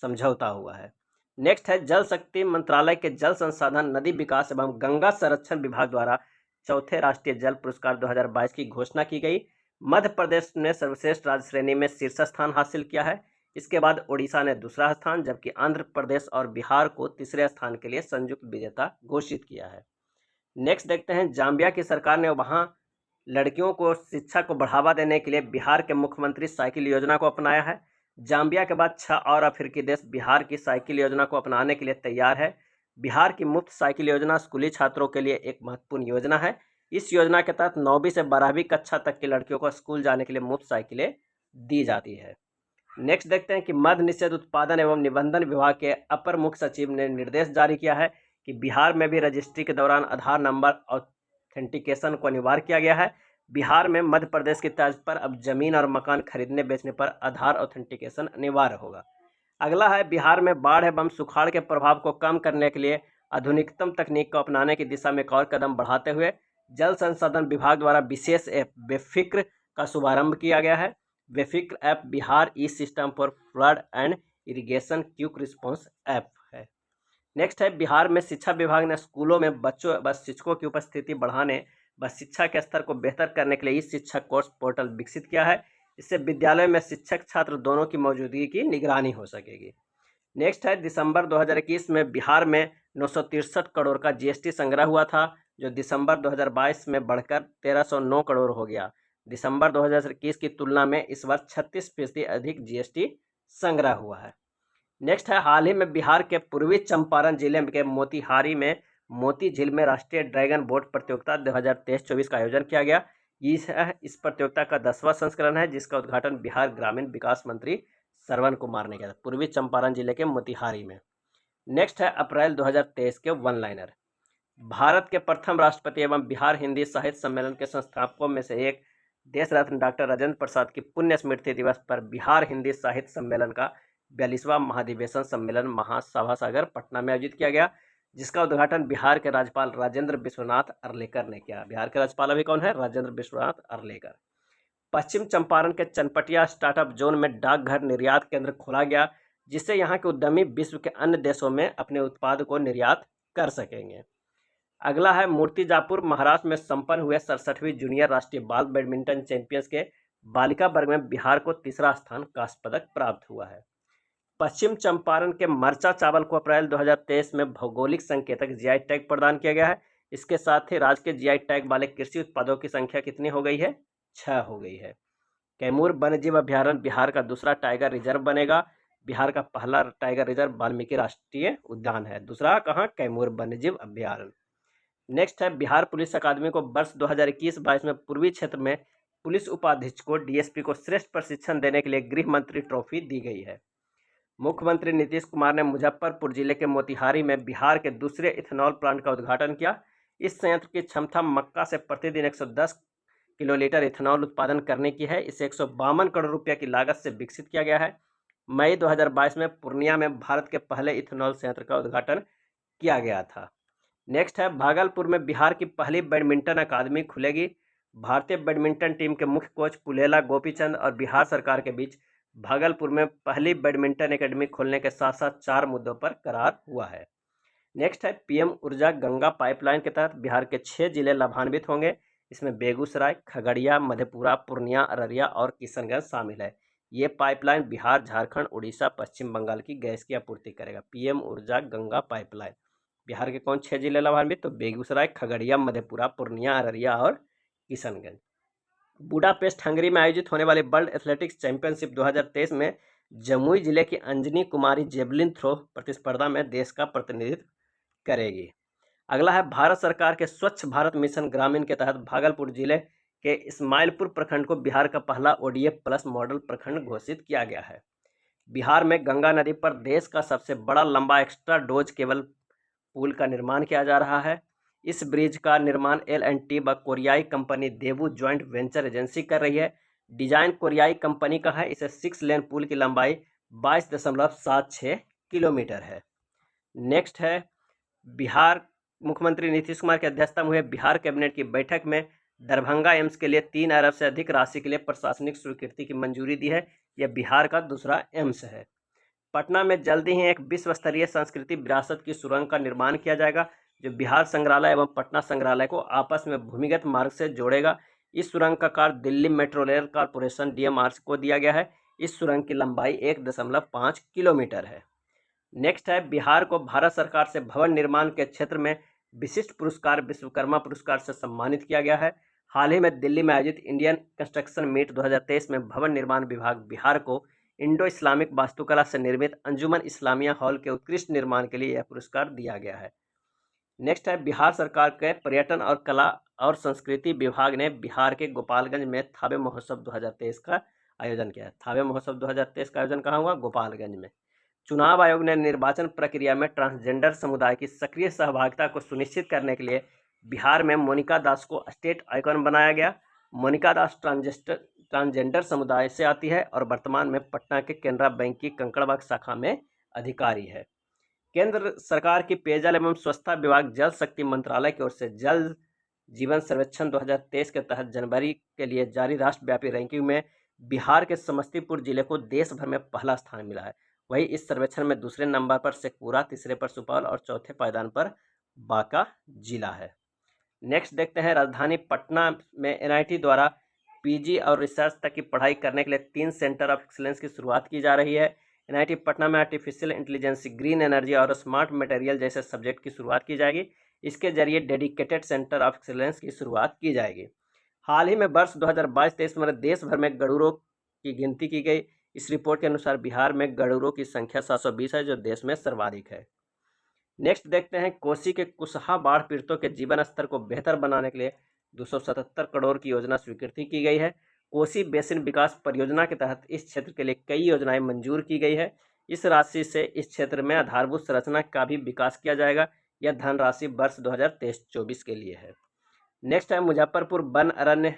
समझौता हुआ है। नेक्स्ट है, जल शक्ति मंत्रालय के जल संसाधन, नदी विकास एवं गंगा संरक्षण विभाग द्वारा चौथे राष्ट्रीय जल पुरस्कार 2022 की घोषणा की गई। मध्य प्रदेश ने सर्वश्रेष्ठ राज्य श्रेणी में शीर्ष स्थान हासिल किया है। इसके बाद ओडिशा ने दूसरा स्थान, जबकि आंध्र प्रदेश और बिहार को तीसरे स्थान के लिए संयुक्त विजेता घोषित किया है। नेक्स्ट देखते हैं, जाम्बिया की सरकार ने वहां लड़कियों को शिक्षा को बढ़ावा देने के लिए बिहार के मुख्यमंत्री साइकिल योजना को अपनाया है। जाम्बिया के बाद 6 और अफ्रीकी देश बिहार की साइकिल योजना को अपनाने के लिए तैयार है। बिहार की मुफ्त साइकिल योजना स्कूली छात्रों के लिए एक महत्वपूर्ण योजना है। इस योजना के तहत 9वीं से 12वीं कक्षा तक की लड़कियों को स्कूल जाने के लिए मुफ्त साइकिलें दी जाती है। नेक्स्ट देखते हैं कि मद्य निषेध उत्पादन एवं निबंधन विभाग के अपर मुख्य सचिव ने निर्देश जारी किया है कि बिहार में भी रजिस्ट्री के दौरान आधार नंबर ऑथेंटिकेशन को अनिवार्य किया गया है। बिहार में मध्य प्रदेश की तर्ज पर अब जमीन और मकान खरीदने बेचने पर आधार ऑथेंटिकेशन अनिवार्य होगा। अगला है, बिहार में बाढ़ एवं सुखाड़ के प्रभाव को कम करने के लिए आधुनिकतम तकनीक को अपनाने की दिशा में एक और कदम बढ़ाते हुए जल संसाधन विभाग द्वारा विशेष ऐप बेफिक्र का शुभारंभ किया गया है। बेफिक्र app Bihar E system for flood and irrigation quick response app है। नेक्स्ट है, बिहार में शिक्षा विभाग ने स्कूलों में बच्चों व शिक्षकों की उपस्थिति बढ़ाने व शिक्षा के स्तर को बेहतर करने के लिए इस शिक्षक कोर्स पोर्टल विकसित किया है। इससे विद्यालय में शिक्षक छात्र दोनों की मौजूदगी की निगरानी हो सकेगी। नेक्स्ट है, दिसंबर 2021 में बिहार में 963 करोड़ का जीएसटी संग्रह हुआ था, जो दिसंबर 2022 में बढ़कर 1309 करोड़ हो गया। दिसंबर 2021 की तुलना में इस वर्ष 36% अधिक जीएसटी संग्रह हुआ है। नेक्स्ट है, हाल ही में बिहार के पूर्वी चंपारण जिले के मोतिहारी में मोती झील में राष्ट्रीय ड्रैगन बोट प्रतियोगिता 2023-24 का आयोजन किया गया। इस प्रतियोगिता का 10वां संस्करण है, जिसका उद्घाटन बिहार ग्रामीण विकास मंत्री श्रवण कुमार ने किया था, पूर्वी चंपारण जिले के मोतिहारी में। नेक्स्ट है, अप्रैल 2023 के वन लाइनर। भारत के प्रथम राष्ट्रपति एवं बिहार हिंदी साहित्य सम्मेलन के संस्थापकों में से एक देश रत्न डॉक्टर राजेंद्र प्रसाद की पुण्य स्मृति दिवस पर बिहार हिंदी साहित्य सम्मेलन का 42वां महाधिवेशन सम्मेलन महासभा सागर पटना में आयोजित किया गया, जिसका उद्घाटन बिहार के राज्यपाल राजेंद्र विश्वनाथ अर्लेकर ने किया। बिहार के राज्यपाल अभी कौन है? राजेंद्र विश्वनाथ अर्लेकर। पश्चिम चंपारण के चनपटिया स्टार्टअप जोन में डाकघर निर्यात केंद्र खोला गया, जिससे यहाँ के उद्यमी विश्व के अन्य देशों में अपने उत्पाद को निर्यात कर सकेंगे। अगला है, मूर्तिजापुर महाराष्ट्र में संपन्न हुए 67वीं जूनियर राष्ट्रीय बाल बैडमिंटन चैंपियंस के बालिका वर्ग में बिहार को तीसरा स्थान कांस्य पदक प्राप्त हुआ है। पश्चिम चंपारण के मरचा चावल को अप्रैल 2023 में भौगोलिक संकेतक जीआई टैग प्रदान किया गया है। इसके साथ ही राज्य के जीआई टैग वाले कृषि उत्पादों की संख्या कितनी हो गई है? 6 हो गई है। कैमूर वन्यजीव अभ्यारण्य बिहार का दूसरा टाइगर रिजर्व बनेगा। बिहार का पहला टाइगर रिजर्व वाल्मीकि राष्ट्रीय उद्यान है, दूसरा कहाँ? कैमूर वन्यजीव अभ्यारण्य। नेक्स्ट है, बिहार पुलिस अकादमी को वर्ष 2021-22 में पूर्वी क्षेत्र में पुलिस उपाधीक्षकों डीएसपी को श्रेष्ठ प्रशिक्षण देने के लिए गृह मंत्री ट्रॉफी दी गई है। मुख्यमंत्री नीतीश कुमार ने मुजफ्फरपुर जिले के मोतिहारी में बिहार के दूसरे इथेनॉल प्लांट का उद्घाटन किया। इस संयंत्र की क्षमता मक्का से प्रतिदिन 110 किलोलीटर इथेनॉल उत्पादन करने की है। इसे 152 करोड़ रुपये की लागत से विकसित किया गया है। मई 2022 में पूर्णिया में भारत के पहले इथेनॉल संयंत्र का उद्घाटन किया गया था। नेक्स्ट है, भागलपुर में बिहार की पहली बैडमिंटन अकादमी खुलेगी। भारतीय बैडमिंटन टीम के मुख्य कोच पुलेला गोपीचंद और बिहार सरकार के बीच भागलपुर में पहली बैडमिंटन एकेडमी खोलने के साथ साथ 4 मुद्दों पर करार हुआ है। नेक्स्ट है, पीएम ऊर्जा गंगा पाइपलाइन के तहत बिहार के 6 जिले लाभान्वित होंगे। इसमें बेगूसराय, खगड़िया, मधेपुरा, पूर्णिया, अररिया और किशनगंज शामिल है। ये पाइपलाइन बिहार, झारखंड, उड़ीसा, पश्चिम बंगाल की गैस की आपूर्ति करेगा। पीएम ऊर्जा गंगा पाइपलाइन। बिहार के कौन 6 जिले लाभान्वित? तो बेगूसराय, खगड़िया, मधेपुरा, पूर्णिया, अररिया और किशनगंज। बुडापेस्ट हंगरी में आयोजित होने वाली वर्ल्ड एथलेटिक्स चैंपियनशिप 2023 में जमुई जिले की अंजनी कुमारी जेवलिन थ्रो प्रतिस्पर्धा में देश का प्रतिनिधित्व करेगी। अगला है, भारत सरकार के स्वच्छ भारत मिशन ग्रामीण के तहत भागलपुर जिले के इस्माइलपुर प्रखंड को बिहार का पहला ओडीएफ प्लस मॉडल प्रखंड घोषित किया गया है। बिहार में गंगा नदी पर देश का सबसे बड़ा लंबा एक्स्ट्रा डोज केबल पुल का निर्माण किया जा रहा है। इस ब्रिज का निर्माण L&T व कोरियाई कंपनी देवू ज्वाइंट वेंचर एजेंसी कर रही है। डिजाइन कोरियाई कंपनी का है। इसे 6 लेन पुल की लंबाई 22.76 किलोमीटर है। नेक्स्ट है, बिहार मुख्यमंत्री नीतीश कुमार की अध्यक्षता में हुए बिहार कैबिनेट की बैठक में दरभंगा एम्स के लिए 3 अरब से अधिक राशि के लिए प्रशासनिक स्वीकृति की मंजूरी दी है। यह बिहार का दूसरा एम्स है। पटना में जल्दी ही एक विश्व स्तरीय संस्कृति विरासत की सुरंग का निर्माण किया जाएगा, जो बिहार संग्रहालय एवं पटना संग्रहालय को आपस में भूमिगत मार्ग से जोड़ेगा। इस सुरंग का कार्य Delhi metro rail corporation DMRC को दिया गया है। इस सुरंग की लंबाई 1.5 किलोमीटर है। नेक्स्ट है, बिहार को भारत सरकार से भवन निर्माण के क्षेत्र में विशिष्ट पुरस्कार विश्वकर्मा पुरस्कार से सम्मानित किया गया है। हाल ही में दिल्ली में आयोजित इंडियन कंस्ट्रक्शन मीट 2023 में भवन निर्माण विभाग बिहार को इंडो इस्लामिक वास्तुकला से निर्मित अंजुमन इस्लामिया हॉल के उत्कृष्ट निर्माण के लिए यह पुरस्कार दिया गया है। नेक्स्ट है, बिहार सरकार के पर्यटन और कला और संस्कृति विभाग ने बिहार के गोपालगंज में थावे महोत्सव 2023 का आयोजन किया है। थावे महोत्सव 2023 का आयोजन कहाँ हुआ? गोपालगंज में। चुनाव आयोग ने निर्वाचन प्रक्रिया में ट्रांसजेंडर समुदाय की सक्रिय सहभागिता को सुनिश्चित करने के लिए बिहार में मोनिका दास को स्टेट आइकॉन बनाया गया। मोनिका दास ट्रांसजेंडर समुदाय से आती है और वर्तमान में पटना के केनरा बैंक की कंकड़बाग शाखा में अधिकारी है। केंद्र सरकार की पेयजल एवं स्वच्छता विभाग जल शक्ति मंत्रालय की ओर से जल जीवन सर्वेक्षण 2023 के तहत जनवरी के लिए जारी राष्ट्रव्यापी रैंकिंग में बिहार के समस्तीपुर जिले को देश भर में पहला स्थान मिला है। वही इस सर्वेक्षण में दूसरे नंबर पर शेखपुरा, तीसरे पर सुपौल और चौथे पायदान पर बांका जिला है। नेक्स्ट देखते हैं, राजधानी पटना में NIT द्वारा PG और रिसर्च तक की पढ़ाई करने के लिए 3 सेंटर ऑफ एक्सीलेंस की शुरुआत की जा रही है। NIT पटना में आर्टिफिशियल इंटेलिजेंस, ग्रीन एनर्जी और स्मार्ट मटेरियल जैसे सब्जेक्ट की शुरुआत की जाएगी। इसके जरिए डेडिकेटेड सेंटर ऑफ एक्सीलेंस की शुरुआत की जाएगी। हाल ही में वर्ष 2022-23 में देश भर में गरुड़ों की गिनती की गई। इस रिपोर्ट के अनुसार बिहार में गरुड़ों की संख्या 720 है, जो देश में सर्वाधिक है। नेक्स्ट देखते हैं, कोसी के कुशहा बाढ़ पीड़ितों के जीवन स्तर को बेहतर बनाने के लिए 277 करोड़ की योजना स्वीकृति की गई है। कोसी बेसिन विकास परियोजना के तहत इस क्षेत्र के लिए कई योजनाएं मंजूर की गई है। इस राशि से इस क्षेत्र में आधारभूत संरचना का भी विकास किया जाएगा। यह धनराशि वर्ष 2023-24 के लिए है। नेक्स्ट है, मुजफ्फरपुर वन अरण्य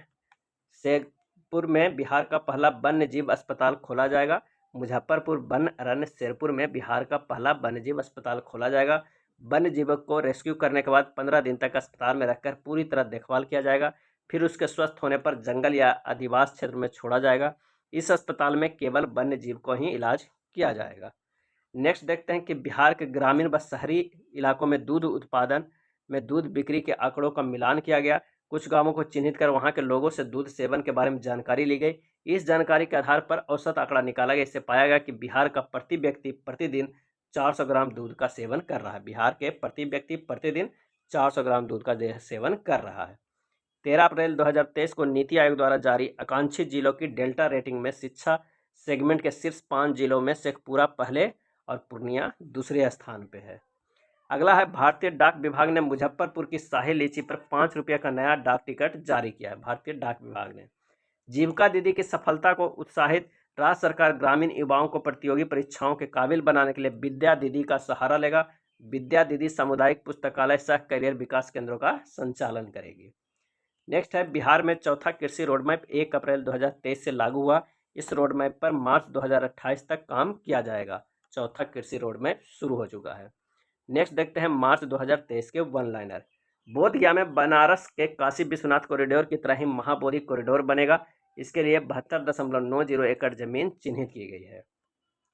शेरपुर में बिहार का पहला वन्य जीव अस्पताल खोला जाएगा। मुजफ्फरपुर वन अरण्य शेरपुर में बिहार का पहला वन्य जीव अस्पताल खोला जाएगा। वन्य जीवों को रेस्क्यू करने के बाद 15 दिन तक अस्पताल में रखकर पूरी तरह देखभाल किया जाएगा। फिर उसके स्वस्थ होने पर जंगल या आदिवासी क्षेत्र में छोड़ा जाएगा। इस अस्पताल में केवल वन्य जीव को ही इलाज किया जाएगा। नेक्स्ट देखते हैं कि बिहार के ग्रामीण व शहरी इलाकों में दूध उत्पादन में दूध बिक्री के आंकड़ों का मिलान किया गया। कुछ गांवों को चिन्हित कर वहां के लोगों से दूध सेवन के बारे में जानकारी ली गई। इस जानकारी के आधार पर औसत आंकड़ा निकाला गया। इससे पाया गया कि बिहार का प्रति व्यक्ति प्रतिदिन 400 ग्राम दूध का सेवन कर रहा है। बिहार के प्रति व्यक्ति प्रतिदिन 400 ग्राम दूध का सेवन कर रहा है। 13 अप्रैल 2023 को नीति आयोग द्वारा जारी आकांक्षित जिलों की डेल्टा रेटिंग में शिक्षा सेगमेंट के शीर्ष 5 जिलों में शेखपुरा पहले और पूर्णिया दूसरे स्थान पे है। अगला है, भारतीय डाक विभाग ने मुजफ्फरपुर की शाही लीची पर 5 रुपये का नया डाक टिकट जारी किया है। भारतीय डाक विभाग ने जीविका दीदी की सफलता को उत्साहित राज्य सरकार ग्रामीण युवाओं को प्रतियोगी परीक्षाओं के काबिल बनाने के लिए विद्या दीदी का सहारा लेगा। विद्या दीदी सामुदायिक पुस्तकालय सह करियर विकास केंद्रों का संचालन करेगी। नेक्स्ट है, बिहार में चौथा कृषि रोडमैप 1 अप्रैल 2023 से लागू हुआ। इस रोडमैप पर मार्च 2028 तक काम किया जाएगा। चौथा कृषि रोडमैप शुरू हो चुका है। नेक्स्ट देखते हैं, मार्च 2023 के वन लाइनर। बोधगया में बनारस के काशी विश्वनाथ कॉरिडोर की तरह ही महाबोधि कॉरिडोर बनेगा। इसके लिए 72.90 एकड़ जमीन चिन्हित की गई है।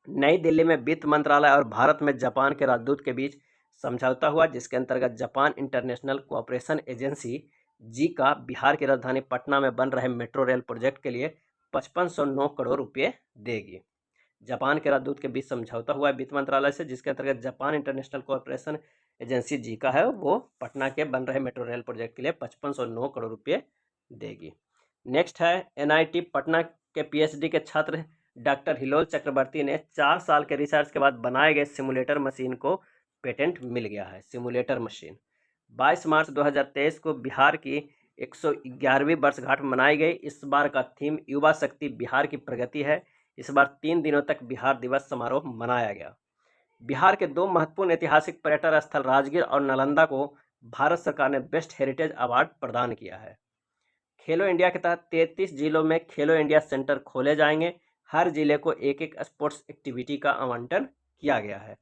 नई दिल्ली में वित्त मंत्रालय और भारत में जापान के राजदूत के बीच समझौता हुआ, जिसके अंतर्गत जापान इंटरनेशनल कोऑपरेशन एजेंसी जी का बिहार की राजधानी पटना में बन रहे मेट्रो रेल प्रोजेक्ट के लिए 5509 करोड़ रुपये देगी। जापान के राजदूत के बीच समझौता हुआ है वित्त मंत्रालय से, जिसके अंतर्गत Japan international corporation agency Zika है वो पटना के बन रहे मेट्रो रेल प्रोजेक्ट के लिए 5509 करोड़ रुपये देगी। नेक्स्ट है एनआईटी पटना के पीएचडी के छात्र डॉक्टर हिलोल चक्रवर्ती ने 4 साल के रिसर्च के बाद बनाए गए सिमुलेटर मशीन को पेटेंट मिल गया है। सिमुलेटर मशीन 22 मार्च 2023 को बिहार की 111वीं वर्षगांठ मनाई गई। इस बार का थीम युवा शक्ति बिहार की प्रगति है। इस बार 3 दिनों तक बिहार दिवस समारोह मनाया गया। बिहार के 2 महत्वपूर्ण ऐतिहासिक पर्यटन स्थल राजगीर और नालंदा को भारत सरकार ने बेस्ट हेरिटेज अवार्ड प्रदान किया है। खेलो इंडिया के तहत 33 जिलों में खेलो इंडिया सेंटर खोले जाएंगे। हर जिले को एक एक स्पोर्ट्स एक्टिविटी का आवंटन किया गया है।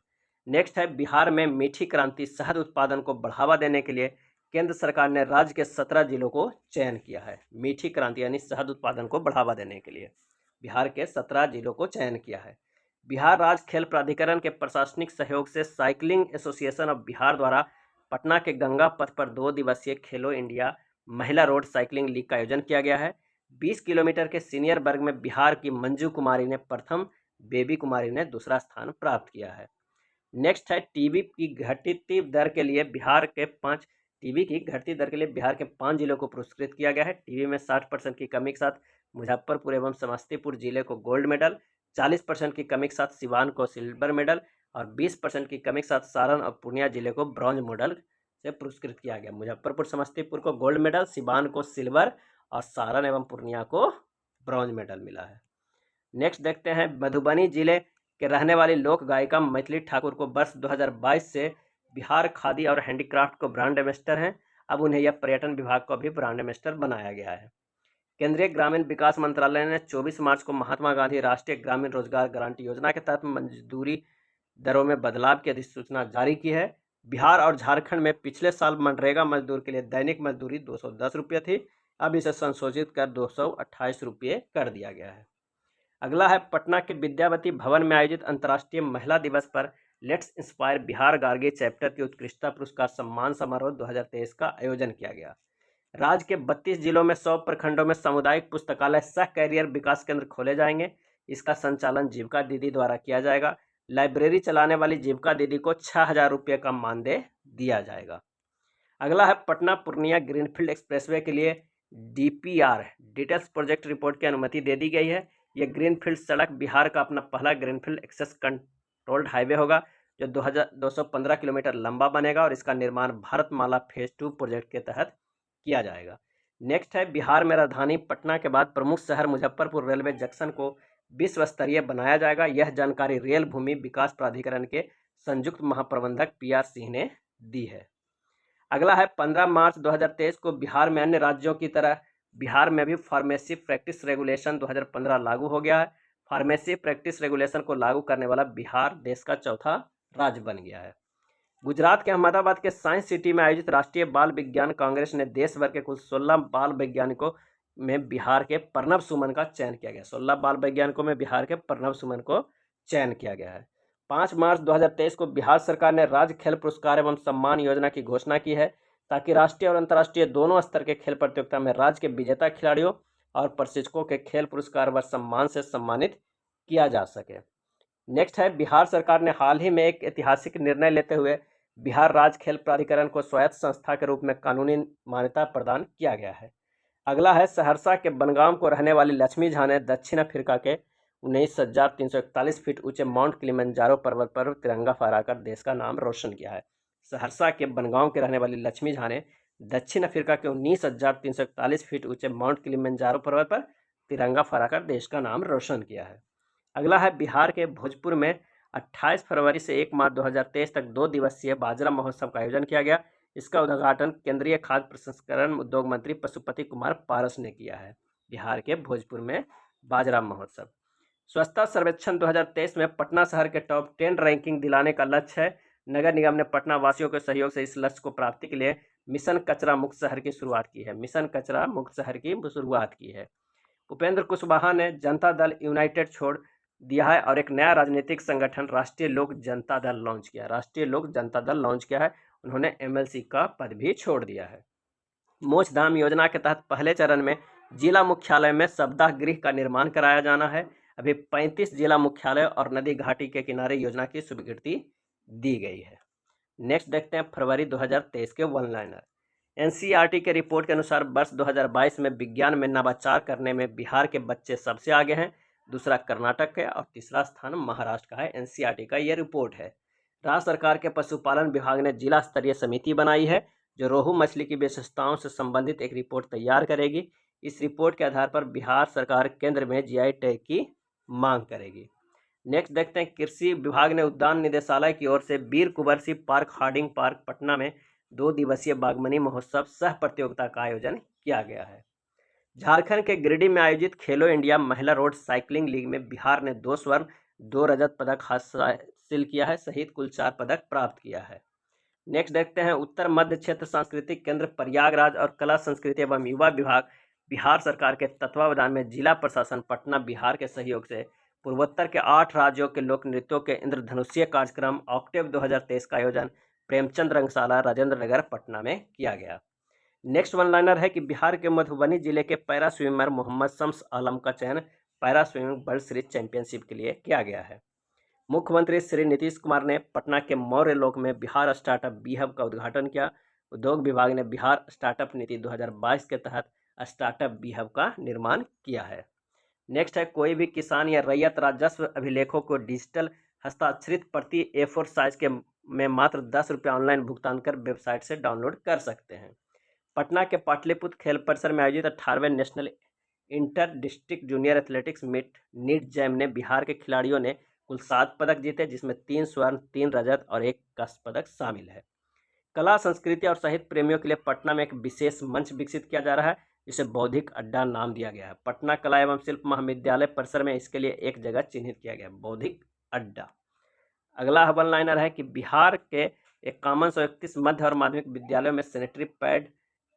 नेक्स्ट है बिहार में मीठी क्रांति शहद उत्पादन को बढ़ावा देने के लिए केंद्र सरकार ने राज्य के 17 जिलों को चयन किया है। मीठी क्रांति यानी शहद उत्पादन को बढ़ावा देने के लिए बिहार के 17 जिलों को चयन किया है। बिहार राज्य खेल प्राधिकरण के प्रशासनिक सहयोग से साइकिलिंग एसोसिएशन ऑफ बिहार द्वारा पटना के गंगा पथ पर 2 दिवसीय खेलो इंडिया महिला रोड साइकिलिंग लीग का आयोजन किया गया है। 20 किलोमीटर के सीनियर वर्ग में बिहार की मंजू कुमारी ने प्रथम, बेबी कुमारी ने दूसरा स्थान प्राप्त किया है। नेक्स्ट है टीबी की घटती दर के लिए बिहार के 5 जिलों को पुरस्कृत किया गया है। टीबी में 60% की कमी के साथ मुजफ्फरपुर एवं समस्तीपुर जिले को गोल्ड मेडल, 40% की कमी के साथ सिवान को सिल्वर मेडल और 20% की कमी के साथ सारण और पूर्णिया जिले को ब्रॉन्ज मेडल से पुरस्कृत किया गया। मुजफ्फरपुर समस्तीपुर को गोल्ड मेडल, सिवान को सिल्वर और सारण एवं पूर्णिया को ब्रॉन्ज मेडल मिला है। नेक्स्ट देखते हैं मधुबनी जिले के रहने वाली लोक गायिका मैथिली ठाकुर को वर्ष 2022 से बिहार खादी और हैंडीक्राफ्ट को ब्रांड एम्बेसडर हैं। अब उन्हें यह पर्यटन विभाग को भी ब्रांड एम्बेसडर बनाया गया है। केंद्रीय ग्रामीण विकास मंत्रालय ने 24 मार्च को महात्मा गांधी राष्ट्रीय ग्रामीण रोजगार गारंटी योजना के तहत मजदूरी दरों में बदलाव की अधिसूचना जारी की है। बिहार और झारखंड में पिछले साल मनरेगा मजदूर के लिए दैनिक मजदूरी 210 रुपये थी, अब इसे संशोधित कर 228 रुपये कर दिया गया है। अगला है पटना के विद्यावती भवन में आयोजित अंतर्राष्ट्रीय महिला दिवस पर let's inspire Bihar Gargi chapter की उत्कृष्टता पुरस्कार सम्मान समारोह 2023 का आयोजन किया गया। राज्य के 32 जिलों में 100 प्रखंडों में सामुदायिक पुस्तकालय सह कैरियर विकास केंद्र खोले जाएंगे। इसका संचालन जीविका दीदी द्वारा किया जाएगा। लाइब्रेरी चलाने वाली जीविका दीदी को 6000 रुपये का मानदेय दिया जाएगा। अगला है पटना पूर्णिया ग्रीनफील्ड एक्सप्रेसवे के लिए डीपीआर डिटेल्स प्रोजेक्ट रिपोर्ट की अनुमति दे दी गई है। यह ग्रीनफील्ड सड़क बिहार का अपना पहला ग्रीनफील्ड एक्सेस कंट्रोल्ड हाईवे होगा जो 215 किलोमीटर लंबा बनेगा और इसका निर्माण भारतमाला फेज 2 प्रोजेक्ट के तहत किया जाएगा। नेक्स्ट है बिहार में राजधानी पटना के बाद प्रमुख शहर मुजफ्फरपुर रेलवे जंक्शन को विश्व स्तरीय बनाया जाएगा। यह जानकारी रेल भूमि विकास प्राधिकरण के संयुक्त महाप्रबंधक पीआर सिंह ने दी है। अगला है 15 मार्च 2023 को बिहार में अन्य राज्यों की तरह बिहार में भी फार्मेसी प्रैक्टिस रेगुलेशन 2015 लागू हो गया है। फार्मेसी प्रैक्टिस रेगुलेशन को लागू करने वाला बिहार देश का चौथा राज्य बन गया है। गुजरात के अहमदाबाद के साइंस सिटी में आयोजित राष्ट्रीय बाल विज्ञान कांग्रेस ने देश भर के कुल 16 बाल वैज्ञानिकों में बिहार के प्रणव सुमन का चयन किया गया। 16 बाल वैज्ञानिकों में बिहार के प्रणव सुमन को चयन किया गया है। 5 मार्च 2023 को बिहार सरकार ने राज्य खेल पुरस्कार एवं सम्मान योजना की घोषणा की है ताकि राष्ट्रीय और अंतर्राष्ट्रीय दोनों स्तर के खेल प्रतियोगिता में राज्य के विजेता खिलाड़ियों और प्रशिक्षकों के खेल पुरस्कार व सम्मान से सम्मानित किया जा सके। नेक्स्ट है बिहार सरकार ने हाल ही में एक ऐतिहासिक निर्णय लेते हुए बिहार राज्य खेल प्राधिकरण को स्वायत्त संस्था के रूप में कानूनी मान्यता प्रदान किया गया है। अगला है सहरसा के बनगांव को रहने वाली लक्ष्मी झा ने दक्षिण अफ्रीका के 19,341 फीट ऊंचे माउंट किलिमंजारो पर्वत पर तिरंगा फहराकर देश का नाम रोशन किया है। सहरसा के बनगांव के रहने वाली लक्ष्मी झा ने दक्षिण अफ्रीका के 19,341 फीट ऊंचे माउंट किलिमंजारो पर्वत पर तिरंगा फहराकर देश का नाम रोशन किया है। अगला है बिहार के भोजपुर में 28 फरवरी से 1 मार्च 2023 तक 2 दिवसीय बाजरा महोत्सव का आयोजन किया गया। इसका उद्घाटन केंद्रीय खाद्य प्रसंस्करण उद्योग मंत्री पशुपति कुमार पारस ने किया है। बिहार के भोजपुर में बाजरा महोत्सव। स्वच्छता सर्वेक्षण 2023 में पटना शहर के टॉप 10 रैंकिंग दिलाने का लक्ष्य है। नगर निगम ने पटना वासियों के सहयोग से इस लक्ष्य को प्राप्ति के लिए मिशन कचरा मुक्त शहर की शुरुआत की है। मिशन कचरा मुक्त शहर की शुरुआत की है। उपेंद्र कुशवाहा ने जनता दल यूनाइटेड छोड़ दिया है और एक नया राजनीतिक संगठन राष्ट्रीय लोक जनता दल लॉन्च किया। राष्ट्रीय लोक जनता दल लॉन्च किया है। उन्होंने एमएलसी का पद भी छोड़ दिया है। मोक्षधाम योजना के तहत पहले चरण में जिला मुख्यालय में सप्ताह गृह का निर्माण कराया जाना है। अभी 35 जिला मुख्यालय और नदी घाटी के किनारे योजना की स्वीकृति दी गई है। नेक्स्ट देखते हैं फरवरी 2023 के वन लाइनर। एनसीईआरटी के रिपोर्ट के अनुसार वर्ष 2022 में विज्ञान में नवाचार करने में बिहार के बच्चे सबसे आगे हैं, दूसरा कर्नाटक है और तीसरा स्थान महाराष्ट्र का है। एनसीईआरटी का यह रिपोर्ट है। राज्य सरकार के पशुपालन विभाग ने जिला स्तरीय समिति बनाई है जो रोहू मछली की विशेषताओं से संबंधित एक रिपोर्ट तैयार करेगी। इस रिपोर्ट के आधार पर बिहार सरकार केंद्र में जीआई टैग की मांग करेगी। नेक्स्ट देखते हैं कृषि विभाग ने उद्यान निदेशालय की ओर से Veer Kunwar Singh park Harding park Patna में 2 दिवसीय बागवानी महोत्सव सह प्रतियोगिता का आयोजन किया गया है। झारखंड के गिरिडीह में आयोजित खेलो इंडिया महिला रोड साइकिलिंग लीग में बिहार ने 2 स्वर्ण 2 रजत पदक हासिल किया है सहित कुल 4 पदक प्राप्त किया है। नेक्स्ट देखते हैं उत्तर मध्य क्षेत्र सांस्कृतिक केंद्र प्रयागराज और कला संस्कृति एवं युवा विभाग बिहार सरकार के तत्वावधान में जिला प्रशासन पटना बिहार के सहयोग से पूर्वोत्तर के 8 राज्यों के लोक नृत्यों के इंद्रधनुषीय कार्यक्रम ऑक्टेव 2023 का आयोजन प्रेमचंद रंगशाला राजेंद्र नगर पटना में किया गया। नेक्स्ट वन लाइनर है कि बिहार के मधुबनी जिले के पैरा स्विमर मोहम्मद शम्स आलम का चयन para swimming world series championship के लिए किया गया है। मुख्यमंत्री श्री नीतीश कुमार ने पटना के मौर्य लोक में बिहार स्टार्टअप बी हब का उद्घाटन किया। उद्योग विभाग ने बिहार स्टार्टअप नीति 2022 के तहत स्टार्टअप बी हब का निर्माण किया है। नेक्स्ट है कोई भी किसान या रैयत राजस्व अभिलेखों को डिजिटल हस्ताक्षरित प्रति A4 साइज के में मात्र 10 रुपये ऑनलाइन भुगतान कर वेबसाइट से डाउनलोड कर सकते हैं। पटना के पाटलिपुत्र खेल परिसर में आयोजित 18वें national inter district junior athletics meet नीट जैम ने बिहार के खिलाड़ियों ने कुल 7 पदक जीते जिसमें 3 स्वर्ण 3 रजत और 1 कांस्य पदक शामिल है। कला संस्कृति और साहित्य प्रेमियों के लिए पटना में एक विशेष मंच विकसित किया जा रहा है जिसे बौद्धिक अड्डा नाम दिया गया है। पटना कला एवं शिल्प महाविद्यालय परिसर में इसके लिए एक जगह चिन्हित किया गया है, बौद्धिक अड्डा। अगला वन लाइनर है कि बिहार के 5131 मध्य और माध्यमिक विद्यालयों में सैनिटरी पैड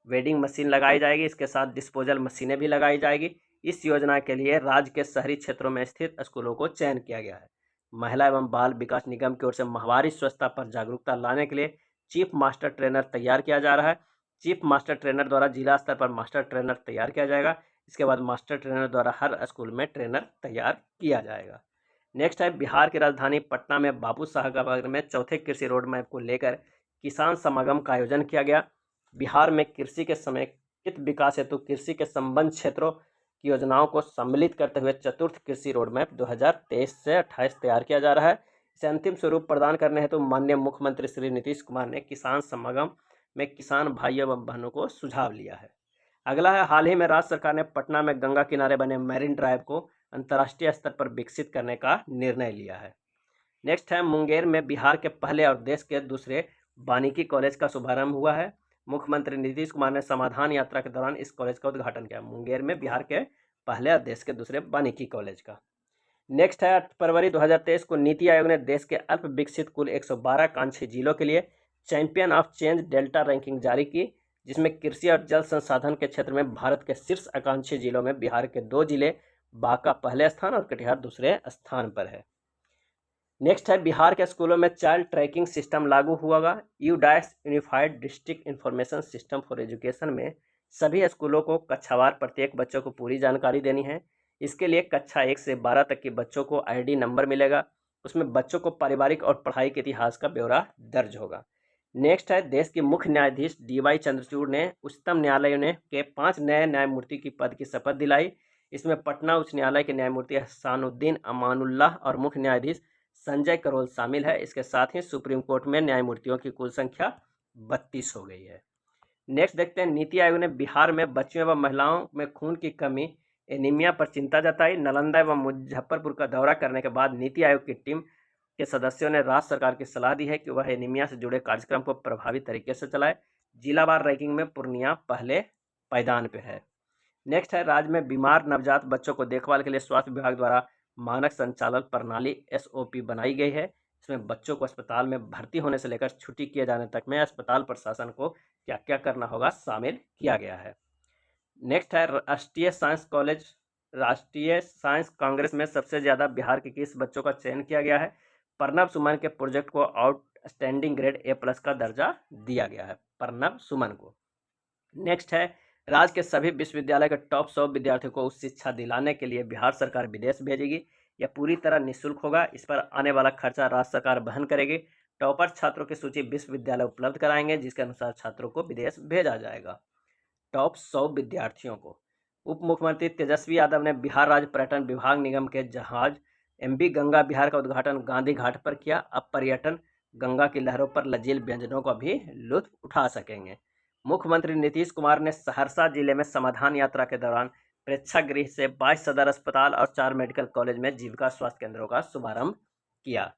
वेडिंग मशीन लगाई जाएगी। इसके साथ डिस्पोजल मशीनें भी लगाई जाएगी। इस योजना के लिए राज्य के शहरी क्षेत्रों में स्थित स्कूलों को चयन किया गया है। महिला एवं बाल विकास निगम की ओर से माहवारी स्वच्छता पर जागरूकता लाने के लिए चीफ मास्टर ट्रेनर तैयार किया जा रहा है। चीफ मास्टर ट्रेनर द्वारा जिला स्तर पर मास्टर ट्रेनर तैयार किया जाएगा। इसके बाद मास्टर ट्रेनर द्वारा हर स्कूल में ट्रेनर तैयार किया जाएगा। नेक्स्ट है बिहार की राजधानी पटना में बाबू साहब में चौथे कृषि रोड मैप को लेकर किसान समागम का आयोजन किया गया। बिहार में कृषि के समेकित विकास हेतु कृषि के संबंध क्षेत्रों की योजनाओं को सम्मिलित करते हुए चतुर्थ कृषि रोड मैप 2023 से 28 तैयार किया जा रहा है। इसे अंतिम स्वरूप प्रदान करने हेतु माननीय मुख्यमंत्री श्री नीतीश कुमार ने किसान समागम में किसान भाइयों एवं बहनों को सुझाव लिया है। अगला है हाल ही में राज्य सरकार ने पटना में गंगा किनारे बने मैरिन ड्राइव को अंतर्राष्ट्रीय स्तर पर विकसित करने का निर्णय लिया है। नेक्स्ट है मुंगेर में बिहार के पहले और देश के दूसरे वानिकी कॉलेज का शुभारंभ हुआ है। मुख्यमंत्री नीतीश कुमार ने समाधान यात्रा के दौरान इस कॉलेज का उद्घाटन किया। मुंगेर में बिहार के पहले और देश के दूसरे वानिकी कॉलेज का। नेक्स्ट है फरवरी 2023 को नीति आयोग ने देश के अल्प विकसित कुल 112 आकांक्षी जिलों के लिए champion of change delta ranking जारी की, जिसमें कृषि और जल संसाधन के क्षेत्र में भारत के शीर्ष आकांक्षी जिलों में बिहार के 2 जिले बांका पहले स्थान और कटिहार दूसरे स्थान पर है। नेक्स्ट है बिहार के स्कूलों में चाइल्ड ट्रैकिंग सिस्टम लागू होगा। UDISE unified district information system for education में सभी स्कूलों को कक्षावार प्रत्येक बच्चों को पूरी जानकारी देनी है। इसके लिए कक्षा 1 से 12 तक के बच्चों को आईडी नंबर मिलेगा। उसमें बच्चों को पारिवारिक और पढ़ाई के इतिहास का ब्यौरा दर्ज होगा। नेक्स्ट है देश के मुख्य न्यायाधीश DY चंद्रचूड़ ने उच्चतम न्यायालय ने के 5 नए न्यायमूर्ति की पद की शपथ दिलाई। इसमें पटना उच्च न्यायालय के न्यायमूर्ति हसानुद्दीन अमानुल्लाह और मुख्य न्यायाधीश संजय करोल शामिल है। इसके साथ ही सुप्रीम कोर्ट में न्यायमूर्तियों की कुल संख्या 32 हो गई है। नेक्स्ट देखते हैं नीति आयोग ने बिहार में बच्चियों एवं महिलाओं में खून की कमी एनीमिया पर चिंता जताई। नालंदा एवं मुजफ्फरपुर का दौरा करने के बाद नीति आयोग की टीम के सदस्यों ने राज्य सरकार की सलाह दी है कि वह एनीमिया से जुड़े कार्यक्रम को प्रभावी तरीके से चलाए। जिलावार रैंकिंग में पूर्णिया पहले पायदान पे है। नेक्स्ट है राज्य में बीमार नवजात बच्चों को देखभाल के लिए स्वास्थ्य विभाग द्वारा मानक संचालन प्रणाली SOP बनाई गई है। इसमें बच्चों को अस्पताल में भर्ती होने से लेकर छुट्टी किए जाने तक में अस्पताल प्रशासन को क्या क्या करना होगा शामिल किया गया है। नेक्स्ट है राष्ट्रीय साइंस कांग्रेस में सबसे ज़्यादा बिहार के किस बच्चों का चयन किया गया है। प्रणब सुमन के प्रोजेक्ट को आउटस्टैंडिंग ग्रेड A+ का दर्जा दिया गया है, प्रणब सुमन को। नेक्स्ट है राज्य के सभी विश्वविद्यालय के टॉप 100 विद्यार्थियों को उच्च शिक्षा दिलाने के लिए बिहार सरकार विदेश भेजेगी। यह पूरी तरह निःशुल्क होगा। इस पर आने वाला खर्चा राज्य सरकार वहन करेगी। टॉपर छात्रों की सूची विश्वविद्यालय उपलब्ध कराएंगे, जिसके अनुसार छात्रों को विदेश भेजा जाएगा। टॉप 100 विद्यार्थियों को उप मुख्यमंत्री तेजस्वी यादव ने बिहार राज्य पर्यटन विभाग निगम के जहाज एमबी गंगा बिहार का उद्घाटन गांधी घाट पर किया। अब पर्यटन गंगा की लहरों पर लजील व्यंजनों का भी लुत्फ उठा सकेंगे। मुख्यमंत्री नीतीश कुमार ने सहरसा जिले में समाधान यात्रा के दौरान प्रेक्षागृह से 22 सदर अस्पताल और 4 मेडिकल कॉलेज में जीविका स्वास्थ्य केंद्रों का शुभारंभ किया।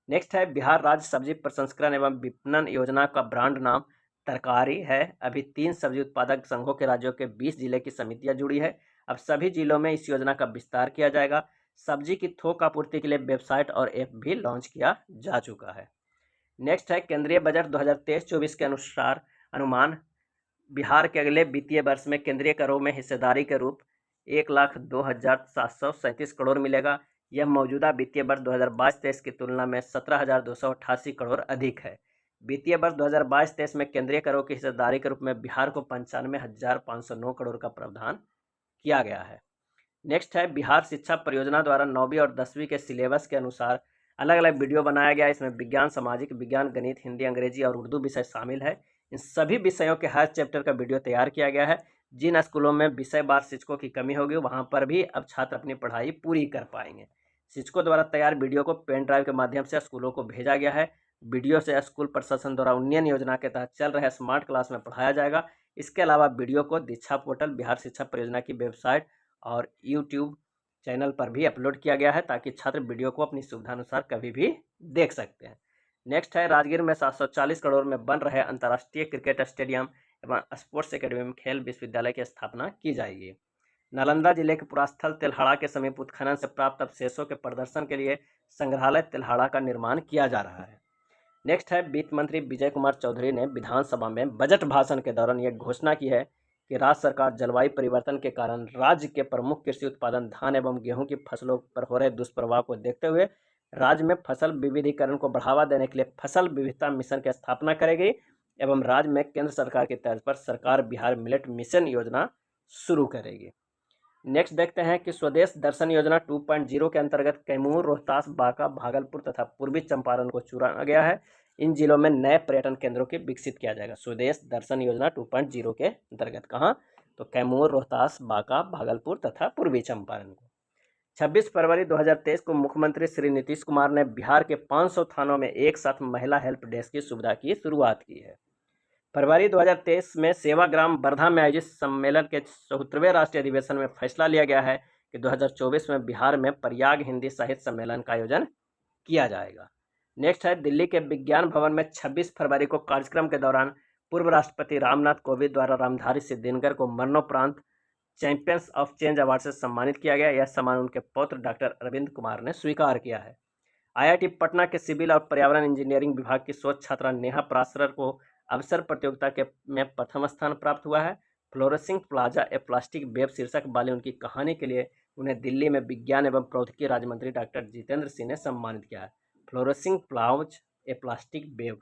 नेक्स्ट है बिहार राज्य सब्जी प्रसंस्करण एवं विपणन योजना का ब्रांड नाम तरकारी है। अभी 3 सब्जी उत्पादक संघों के राज्यों के 20 जिले की समितियां जुड़ी है। अब सभी जिलों में इस योजना का विस्तार किया जाएगा। सब्जी की थोक आपूर्ति के लिए वेबसाइट और ऐप भी लॉन्च किया जा चुका है। नेक्स्ट है केंद्रीय बजट 2023-24 के अनुसार अनुमान बिहार के अगले वित्तीय वर्ष में केंद्रीय करों में हिस्सेदारी के रूप 1,02,737 करोड़ मिलेगा। यह मौजूदा वित्तीय वर्ष 2022-23 की तुलना में 17,288 करोड़ अधिक है। वित्तीय वर्ष 2022-23 में केंद्रीय करों की हिस्सेदारी के रूप में बिहार को 95,509 करोड़ का प्रावधान किया गया है। नेक्स्ट है बिहार शिक्षा परियोजना द्वारा 9वीं और 10वीं के सिलेबस के अनुसार अलग अलग वीडियो बनाया गया। इसमें विज्ञान, सामाजिक विज्ञान, गणित, हिंदी, अंग्रेजी और उर्दू विषय शामिल है। इन सभी विषयों के हर चैप्टर का वीडियो तैयार किया गया है। जिन स्कूलों में विषयवार शिक्षकों की कमी होगी वहां पर भी अब छात्र अपनी पढ़ाई पूरी कर पाएंगे। शिक्षकों द्वारा तैयार वीडियो को पेन ड्राइव के माध्यम से स्कूलों को भेजा गया है। वीडियो से स्कूल प्रशासन द्वारा उन्नयन योजना के तहत चल रहे स्मार्ट क्लास में पढ़ाया जाएगा। इसके अलावा वीडियो को दीक्षा पोर्टल, बिहार शिक्षा परियोजना की वेबसाइट और यूट्यूब चैनल पर भी अपलोड किया गया है, ताकि छात्र वीडियो को अपनी सुविधा अनुसार कभी भी देख सकते हैं। नेक्स्ट है राजगीर में 740 करोड़ में बन रहे अंतर्राष्ट्रीय क्रिकेट स्टेडियम एवं स्पोर्ट्स एकेडमी में खेल विश्वविद्यालय की स्थापना की जाएगी। नालंदा जिले के पुरास्थल तिल्हाड़ा के समीप उत्खनन से प्राप्त अवशेषों के प्रदर्शन के लिए संग्रहालय तिल्हाड़ा का निर्माण किया जा रहा है। नेक्स्ट है वित्त मंत्री विजय कुमार चौधरी ने विधानसभा में बजट भाषण के दौरान यह घोषणा की है कि राज्य सरकार जलवायु परिवर्तन के कारण राज्य के प्रमुख कृषि उत्पादन धान एवं गेहूं की फसलों पर हो रहे दुष्प्रभाव को देखते हुए राज्य में फसल विविधीकरण को बढ़ावा देने के लिए फसल विविधता मिशन की स्थापना करेगी एवं राज्य में केंद्र सरकार की तर्ज पर सरकार बिहार मिलेट मिशन योजना शुरू करेगी। नेक्स्ट देखते हैं कि स्वदेश दर्शन योजना 2.0 के अंतर्गत कैमूर, रोहतास, बांका, भागलपुर तथा पूर्वी चंपारण को चुना गया है। इन जिलों में नए पर्यटन केंद्रों की विकसित किया जाएगा। स्वदेश दर्शन योजना 2.0 के अंतर्गत कहाँ? तो कैमूर, रोहतास, बांका, भागलपुर तथा पूर्वी चंपारण को। 26 फरवरी 2023 को मुख्यमंत्री श्री नीतीश कुमार ने बिहार के 500 थानों में एक साथ महिला हेल्प डेस्क की सुविधा की शुरुआत की है। फरवरी 2023 में सेवाग्राम वर्धा में आयोजित सम्मेलन के 74वें राष्ट्रीय अधिवेशन में फैसला लिया गया है कि 2024 में बिहार में प्रयाग हिंदी साहित्य सम्मेलन का आयोजन किया जाएगा। नेक्स्ट है दिल्ली के विज्ञान भवन में 26 फरवरी को कार्यक्रम के दौरान पूर्व राष्ट्रपति रामनाथ कोविंद द्वारा रामधारी सिद्धिनगर को मरणोपरांत चैंपियंस ऑफ चेंज अवार्ड से सम्मानित किया गया। यह सम्मान उनके पौत्र डॉक्टर अरविंद कुमार ने स्वीकार किया है। IIT पटना के सिविल और पर्यावरण इंजीनियरिंग विभाग की शोध छात्रा नेहा पराशर को अवसर प्रतियोगिता के में प्रथम स्थान प्राप्त हुआ है। फ्लोरेसिंग प्लाजा ए प्लास्टिक वेब शीर्षक वाली उनकी कहानी के लिए उन्हें दिल्ली में विज्ञान एवं प्रौद्योगिकी राज्य मंत्री डॉक्टर जितेंद्र सिंह ने सम्मानित किया है। फ्लोरेसिंग प्लाज ए प्लास्टिक वेब।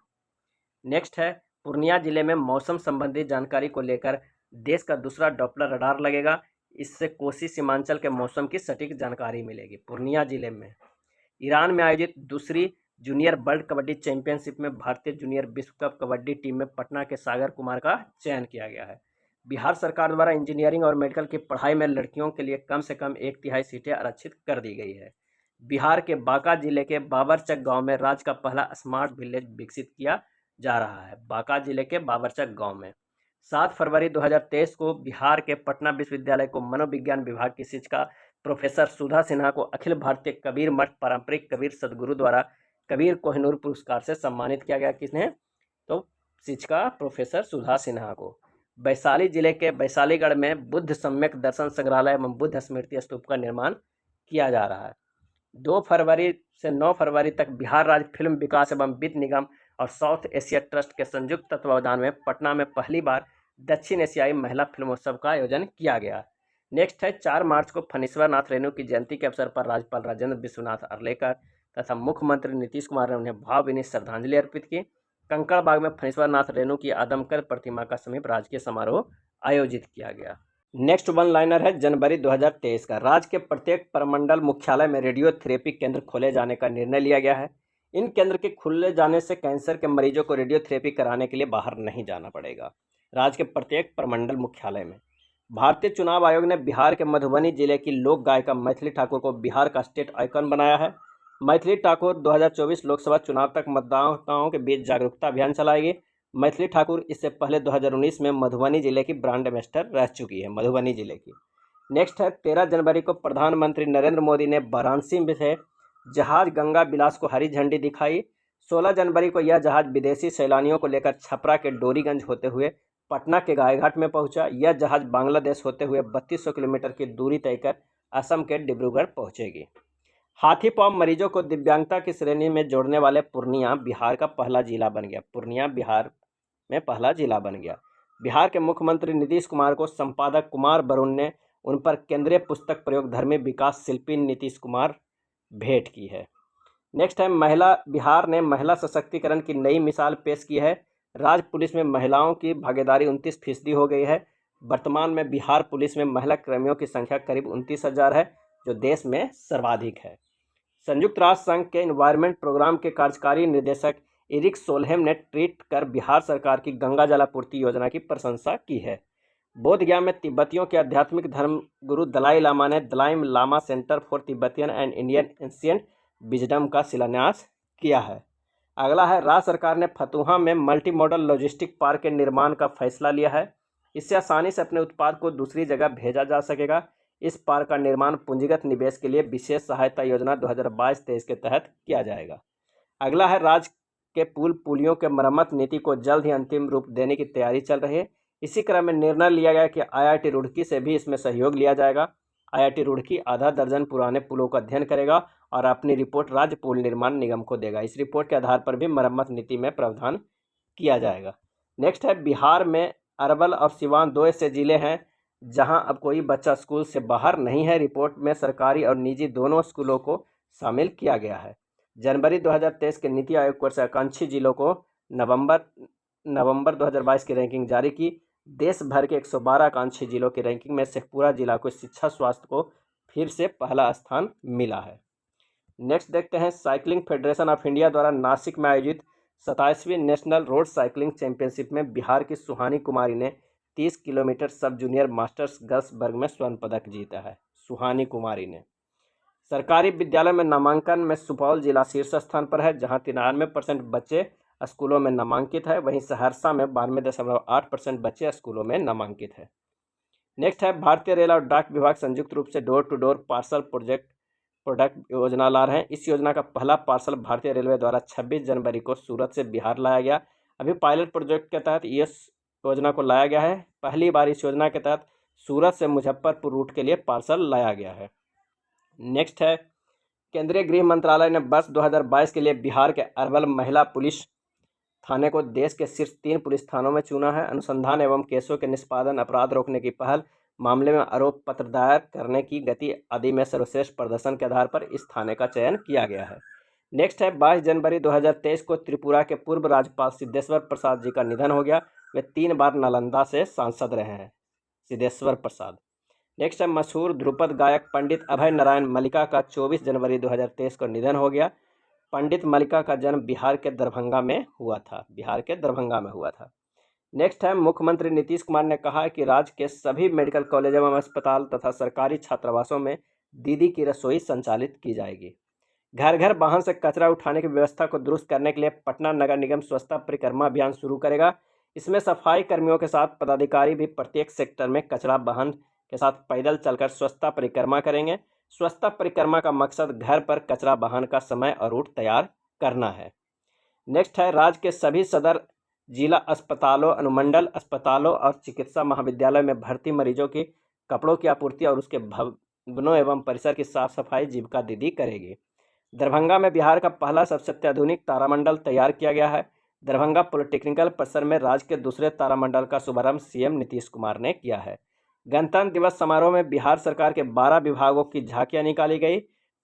नेक्स्ट है पूर्णिया जिले में मौसम संबंधी जानकारी को लेकर देश का दूसरा डॉपलर रडार लगेगा। इससे कोसी सीमांचल के मौसम की सटीक जानकारी मिलेगी। पूर्णिया जिले में ईरान में आयोजित दूसरी जूनियर वर्ल्ड कबड्डी चैंपियनशिप में भारतीय जूनियर विश्व कप कबड्डी टीम में पटना के सागर कुमार का चयन किया गया है। बिहार सरकार द्वारा इंजीनियरिंग और मेडिकल की पढ़ाई में लड़कियों के लिए कम से कम 1/3 सीटें आरक्षित कर दी गई है। बिहार के बांका जिले के बाबरचक गांव में राज्य का पहला स्मार्ट विलेज विकसित किया जा रहा है। बांका जिले के बाबरचक गांव में 7 फरवरी 2023 को बिहार के पटना विश्वविद्यालय को मनोविज्ञान विभाग की शिक्षिका प्रोफेसर सुधा सिन्हा को अखिल भारतीय कबीर मठ पारंपरिक कबीर सदगुरु द्वारा कबीर कोहिनूर पुरस्कार से सम्मानित किया गया। किसने? तो शिक्षिका प्रोफेसर सुधा सिन्हा को। वैशाली जिले के वैशालीगढ़ में बुद्ध सम्यक दर्शन संग्रहालय एवं बुद्ध स्मृति स्तूप का निर्माण किया जा रहा है। 2 फरवरी से 9 फरवरी तक बिहार राज्य फिल्म विकास एवं वित्त निगम और साउथ एशिया ट्रस्ट के संयुक्त तत्वावधान में पटना में पहली बार दक्षिण एशियाई महिला फिल्मोत्सव का आयोजन किया गया। नेक्स्ट है 4 मार्च को फणीश्वर नाथ रेणु की जयंती के अवसर पर राज्यपाल राजेंद्र विश्वनाथ अर्लेकर तथा मुख्यमंत्री नीतीश कुमार ने उन्हें भावभीनी श्रद्धांजलि अर्पित की। कंकड़बाग में फणीश्वर नाथ रेणु की आदमकद प्रतिमा का समीप राजकीय समारोह आयोजित किया गया। नेक्स्ट वन लाइनर है जनवरी 2023 का। राज्य के प्रत्येक प्रमंडल मुख्यालय में रेडियोथेरेपी केंद्र खोले जाने का निर्णय लिया गया है। इन केंद्र के खुले जाने से कैंसर के मरीजों को रेडियोथेरेपी कराने के लिए बाहर नहीं जाना पड़ेगा। राज्य के प्रत्येक प्रमंडल मुख्यालय में। भारतीय चुनाव आयोग ने बिहार के मधुबनी जिले की लोक गायिका मैथिली ठाकुर को बिहार का स्टेट आइकन बनाया है। मैथिली ठाकुर 2024 लोकसभा चुनाव तक मतदाताओं के बीच जागरूकता अभियान चलाएगी। मैथिली ठाकुर इससे पहले 2019 में मधुबनी जिले की ब्रांड एम्बेसडर रह चुकी है, मधुबनी जिले की। नेक्स्ट है 13 जनवरी को प्रधानमंत्री नरेंद्र मोदी ने वाराणसी में से जहाज गंगा विलास को हरी झंडी दिखाई। 16 जनवरी को यह जहाज विदेशी सैलानियों को लेकर छपरा के डोरीगंज होते हुए पटना के गायघाट में पहुंचा। यह जहाज बांग्लादेश होते हुए 3200 किलोमीटर की दूरी तय कर असम के डिब्रूगढ़ पहुंचेगी। हाथी पांव मरीजों को दिव्यांगता की श्रेणी में जोड़ने वाले पूर्णिया बिहार का पहला जिला बन गया। पूर्णिया बिहार में पहला जिला बन गया। बिहार के मुख्यमंत्री नीतीश कुमार को संपादक कुमार वरुण ने उन पर केंद्रीय पुस्तक प्रयोगधर्मी विकास शिल्पी नीतीश कुमार भेंट की है। नेक्स्ट है बिहार ने महिला सशक्तिकरण की नई मिसाल पेश की है। राज्य पुलिस में महिलाओं की भागीदारी 29% हो गई है। वर्तमान में बिहार पुलिस में महिला कर्मियों की संख्या करीब 29,000 है, जो देश में सर्वाधिक है। संयुक्त राष्ट्र संघ के इन्वायरमेंट प्रोग्राम के कार्यकारी निदेशक एरिक सोलहेम ने ट्वीट कर बिहार सरकार की गंगा जलापूर्ति योजना की प्रशंसा की है। बोधगया में तिब्बतियों के आध्यात्मिक धर्म गुरु दलाई लामा ने Dalai Lama centre for Tibetan and Indian ancient wisdom का शिलान्यास किया है। अगला है राज्य सरकार ने फतुहा में मल्टी मॉडल लॉजिस्टिक पार्क के निर्माण का फैसला लिया है। इससे आसानी से अपने उत्पाद को दूसरी जगह भेजा जा सकेगा। इस पार्क का निर्माण पूंजीगत निवेश के लिए विशेष सहायता योजना 2022-23 के तहत किया जाएगा। अगला है राज्य के पुलियों के मरम्मत नीति को जल्द ही अंतिम रूप देने की तैयारी चल रही है। इसी क्रम में निर्णय लिया गया कि IIT रुड़की से भी इसमें सहयोग लिया जाएगा। IIT रुड़की आधा दर्जन पुराने पुलों का अध्ययन करेगा और अपनी रिपोर्ट राज्य पुल निर्माण निगम को देगा। इस रिपोर्ट के आधार पर भी मरम्मत नीति में प्रावधान किया जाएगा। नेक्स्ट है बिहार में अरवल और सिवान 2 ऐसे जिले हैं जहां अब कोई बच्चा स्कूल से बाहर नहीं है। रिपोर्ट में सरकारी और निजी दोनों स्कूलों को शामिल किया गया है। जनवरी 2023 के नीति आयोग की ओर से आकांक्षी जिलों को नवंबर 2022 की रैंकिंग जारी की। देश भर के 112 आकांक्षी जिलों की रैंकिंग में शेखपुरा जिला को शिक्षा स्वास्थ्य को फिर से पहला स्थान मिला है। नेक्स्ट देखते हैं साइकिलिंग फेडरेशन ऑफ इंडिया द्वारा नासिक में आयोजित 27वीं नेशनल रोड साइकिलिंग चैंपियनशिप में बिहार की सुहानी कुमारी ने 30 किलोमीटर सब जूनियर मास्टर्स गर्ल्स वर्ग में स्वर्ण पदक जीता है। सुहानी कुमारी ने सरकारी विद्यालय में नामांकन में सुपौल जिला शीर्ष स्थान पर है, जहां 93% बच्चे स्कूलों में नामांकित है। वहीं सहरसा में 92.8% बच्चे स्कूलों में नामांकित है। नेक्स्ट है भारतीय रेल और डाक विभाग संयुक्त रूप से door to door parcel product योजना ला रहे हैं। इस योजना का पहला पार्सल भारतीय रेलवे द्वारा 26 जनवरी को सूरत से बिहार लाया गया। अभी पायलट प्रोजेक्ट के तहत इस योजना को लाया गया है। पहली बार इस योजना के तहत सूरत से मुजफ्फरपुर रूट के लिए पार्सल लाया गया है। नेक्स्ट है केंद्रीय गृह मंत्रालय ने वर्ष 2022 के लिए बिहार के अरवल महिला पुलिस थाने को देश के शीर्ष 3 पुलिस थानों में चुना है। अनुसंधान एवं केसों के निष्पादन, अपराध रोकने की पहल, मामले में आरोप पत्र दायर करने की गति आदि में सर्वश्रेष्ठ प्रदर्शन के आधार पर इस थाने का चयन किया गया है। नेक्स्ट है 22 जनवरी 2023 को त्रिपुरा के पूर्व राज्यपाल सिद्धेश्वर प्रसाद जी का निधन हो गया। वे 3 बार नालंदा से सांसद रहे हैं, सिद्धेश्वर प्रसाद। नेक्स्ट है मशहूर ध्रुपद गायक पंडित अभय नारायण मल्लिका का 24 जनवरी 2023 को निधन हो गया। पंडित मल्लिका का जन्म बिहार के दरभंगा में हुआ था। नेक्स्ट है मुख्यमंत्री नीतीश कुमार ने कहा है कि राज्य के सभी मेडिकल कॉलेज एवं अस्पताल तथा सरकारी छात्रावासों में दीदी की रसोई संचालित की जाएगी। घर घर वाहन से कचरा उठाने की व्यवस्था को दुरुस्त करने के लिए पटना नगर निगम स्वच्छता परिक्रमा अभियान शुरू करेगा। इसमें सफाई कर्मियों के साथ पदाधिकारी भी प्रत्येक सेक्टर में कचरा वाहन के साथ पैदल चलकर स्वच्छता परिक्रमा करेंगे। स्वच्छता परिक्रमा का मकसद घर पर कचरा वाहन का समय और रूट तैयार करना है। नेक्स्ट है राज्य के सभी सदर जिला अस्पतालों, अनुमंडल अस्पतालों और चिकित्सा महाविद्यालय में भर्ती मरीजों की कपड़ों की आपूर्ति और उसके भवनों एवं परिसर की साफ सफाई जीविका दीदी करेगी। दरभंगा में बिहार का पहला सबसे अत्याधुनिक तारामंडल तैयार किया गया है। दरभंगा पॉलिटेक्निकल परिसर में राज्य के दूसरे तारामंडल का शुभारंभ CM नीतीश कुमार ने किया है। गणतंत्र दिवस समारोह में बिहार सरकार के 12 विभागों की झांकियां निकाली गई।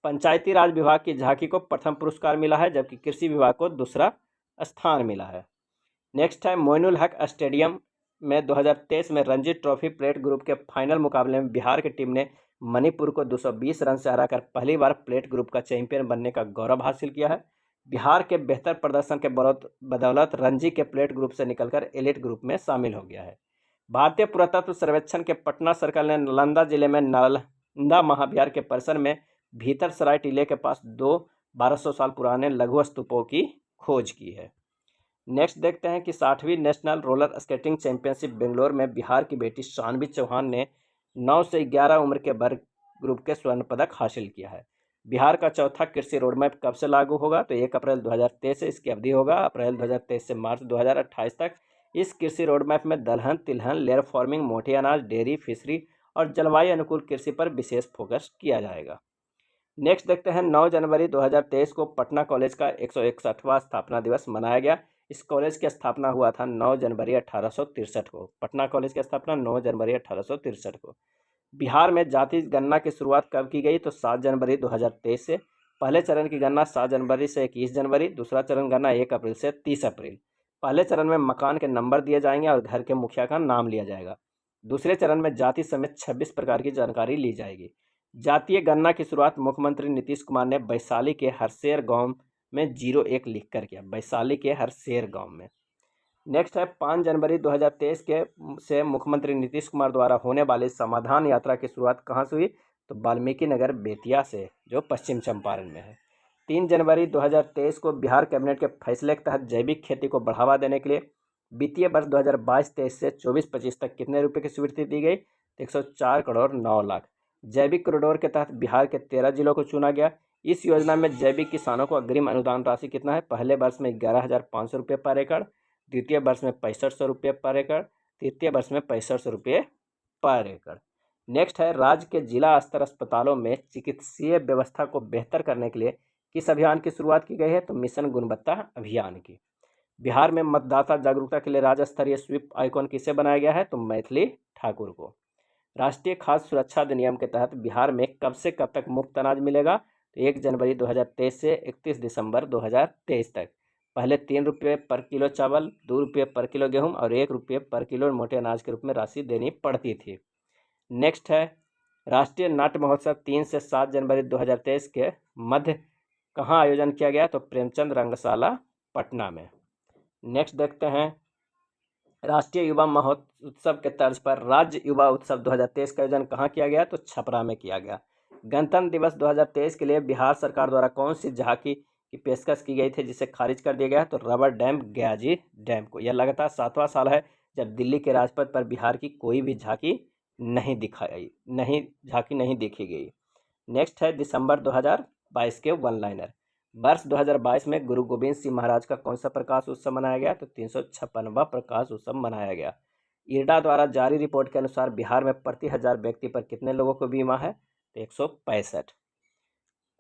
पंचायती राज विभाग की झांकी को प्रथम पुरस्कार मिला है, जबकि कृषि विभाग को दूसरा स्थान मिला है। नेक्स्ट है मोइनुल हक स्टेडियम में 2023 में रणजी ट्रॉफी प्लेट ग्रुप के फाइनल मुकाबले में बिहार की टीम ने मणिपुर को 220 रन से हराकर पहली बार प्लेट ग्रुप का चैंपियन बनने का गौरव हासिल किया है। बिहार के बेहतर प्रदर्शन के बदौलत रणजी के प्लेट ग्रुप से निकलकर एलिट ग्रुप में शामिल हो गया है। भारतीय पुरातत्व सर्वेक्षण के पटना सर्कल ने नालंदा जिले में नालंदा महाविहार के परिसर में भीतर सराय टीले के पास 1200 साल पुराने लघु स्तूपों की खोज की है। नेक्स्ट देखते हैं कि 60वीं national roller skating championship Bangalore में बिहार की बेटी शानवी चौहान ने 9 से 11 उम्र के वर्ग ग्रुप के स्वर्ण पदक हासिल किया है। बिहार का चौथा कृषि रोडमैप कब से लागू होगा? तो 1 अप्रैल 2023 से इसकी अवधि होगा, अप्रैल 2023 से मार्च 2028 तक। इस कृषि रोडमैप में दलहन, तिलहन, लेयर फार्मिंग, मोटे अनाज, डेयरी, फिशरी और जलवायु अनुकूल कृषि पर विशेष फोकस किया जाएगा। नेक्स्ट देखते हैं 9 जनवरी 2023 को पटना कॉलेज का 161वां स्थापना दिवस मनाया गया। इस कॉलेज की स्थापना हुआ था 9 जनवरी 1863 को। पटना कॉलेज की स्थापना 9 जनवरी 1863 को। बिहार में जाति गणना की शुरुआत कब की गई? तो 7 जनवरी 2023 से। पहले चरण की गणना 7 जनवरी से 21 जनवरी, दूसरा चरण गणना 1 अप्रैल से 30 अप्रैल। पहले चरण में मकान के नंबर दिए जाएंगे और घर के मुखिया का नाम लिया जाएगा। दूसरे चरण में जाति समेत 26 प्रकार की जानकारी ली जाएगी। जातीय गणना की शुरुआत मुख्यमंत्री नीतीश कुमार ने वैशाली के हरसेर गांव में 01 लिखकर किया, वैशाली के हरसेर गांव में। नेक्स्ट है 5 जनवरी 2023 के से मुख्यमंत्री नीतीश कुमार द्वारा होने वाली समाधान यात्रा की शुरुआत कहाँ से हुई? तो वाल्मीकि नगर बेतिया से, जो पश्चिम चंपारण में है। 3 जनवरी 2023 को बिहार कैबिनेट के फैसले के तहत जैविक खेती को बढ़ावा देने के लिए वित्तीय वर्ष 2022-23 से 24-25 तक कितने रुपए की स्वीकृति दी गई? 104 करोड़ 9 लाख। जैविक कॉरिडोर के तहत बिहार के 13 जिलों को चुना गया। इस योजना में जैविक किसानों को अग्रिम अनुदान राशि कितना है? पहले वर्ष में 11,500 रुपये पर एकड़, द्वितीय वर्ष में 6500 रुपये पर एकड़, तृतीय वर्ष में 6500 रुपये पर एकड़। नेक्स्ट है राज्य के जिला स्तर अस्पतालों में चिकित्सीय व्यवस्था को बेहतर करने के लिए किस अभियान की शुरुआत की गई है? तो मिशन गुणवत्ता अभियान की। बिहार में मतदाता जागरूकता के लिए राज्य स्तरीय स्वीप आइकॉन किसे बनाया गया है? तो मैथिली ठाकुर को। राष्ट्रीय खाद्य सुरक्षा अधिनियम के तहत बिहार में कब से कब तक मुफ्त अनाज मिलेगा? तो 1 जनवरी 2023 से 31 दिसंबर 2023 तक। पहले 3 रुपये पर किलो चावल, 2 रुपये पर किलो गेहूं और 1 रुपये पर किलो मोटे अनाज के रूप में राशि देनी पड़ती थी। नेक्स्ट है राष्ट्रीय नाट्य महोत्सव 3 से 7 जनवरी 2023 के मध्य कहाँ आयोजन किया गया? तो प्रेमचंद रंगशाला पटना में। नेक्स्ट देखते हैं राष्ट्रीय युवा महोत्सव के तर्ज पर राज्य युवा उत्सव 2023 का आयोजन कहाँ किया गया? तो छपरा में किया गया। गणतंत्र दिवस 2023 के लिए बिहार सरकार द्वारा कौन सी झांकी की पेशकश की गई थी जिसे खारिज कर दिया गया? तो रबर डैम गयाजी डैम को। यह लगातार 7वां साल है जब दिल्ली के राजपथ पर बिहार की कोई भी झांकी नहीं देखी गई। नेक्स्ट है दिसंबर 2022 के वन लाइनर। वर्ष 2022 में गुरु गोविंद सिंह महाराज का कौन सा प्रकाश उत्सव मनाया गया? तो 356वां प्रकाश उत्सव मनाया गया। इरडा द्वारा जारी रिपोर्ट के अनुसार बिहार में प्रति 1000 व्यक्ति पर कितने लोगों को बीमा है? तो 165।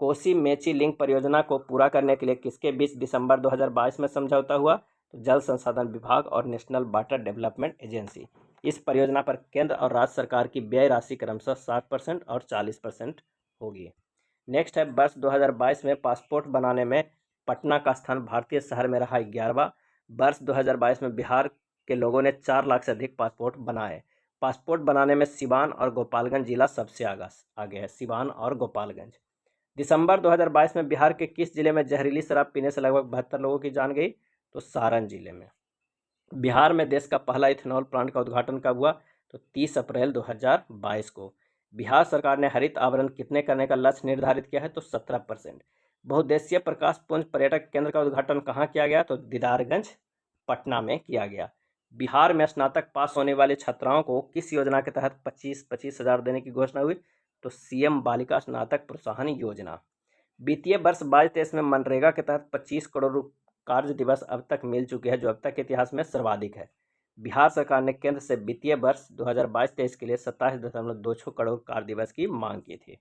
कोसी मेची लिंक परियोजना को पूरा करने के लिए किसके बीच दिसंबर 2022 में समझौता हुआ? तो जल संसाधन विभाग और नेशनल वाटर डेवलपमेंट एजेंसी। इस परियोजना पर केंद्र और राज्य सरकार की व्यय राशि क्रमशः 60% और 40% होगी। नेक्स्ट है वर्ष 2022 में पासपोर्ट बनाने में पटना का स्थान भारतीय शहर में रहा 11वां। वर्ष 2022 में बिहार के लोगों ने 4 लाख से अधिक पासपोर्ट बनाए। पासपोर्ट बनाने में सिवान और गोपालगंज जिला सबसे आगे है, सिवान और गोपालगंज। दिसंबर 2022 में बिहार के किस जिले में जहरीली शराब पीने से लगभग 72 लोगों की जान गई? तो सारण जिले में। बिहार में देश का पहला इथेनॉल प्लांट का उद्घाटन कब हुआ? तो 30 अप्रैल 2022 को। बिहार सरकार ने हरित आवरण कितने करने का लक्ष्य निर्धारित किया है? तो 17%। बहुउद्देशीय प्रकाश पुंज पर्यटक केंद्र का उद्घाटन कहाँ किया गया? तो दीदारगंज पटना में किया गया। बिहार में स्नातक पास होने वाले छात्राओं को किस योजना के तहत 25 हज़ार देने की घोषणा हुई? तो सीएम बालिका स्नातक प्रोत्साहन योजना। वित्तीय वर्ष 22-23 में मनरेगा के तहत 25 करोड़ कार्य दिवस अब तक मिल चुके हैं, जो अब तक के इतिहास में सर्वाधिक है। बिहार सरकार ने केंद्र से वित्तीय वर्ष 2022-23 के लिए 27.26 करोड़ कार्य दिवस की मांग की थी।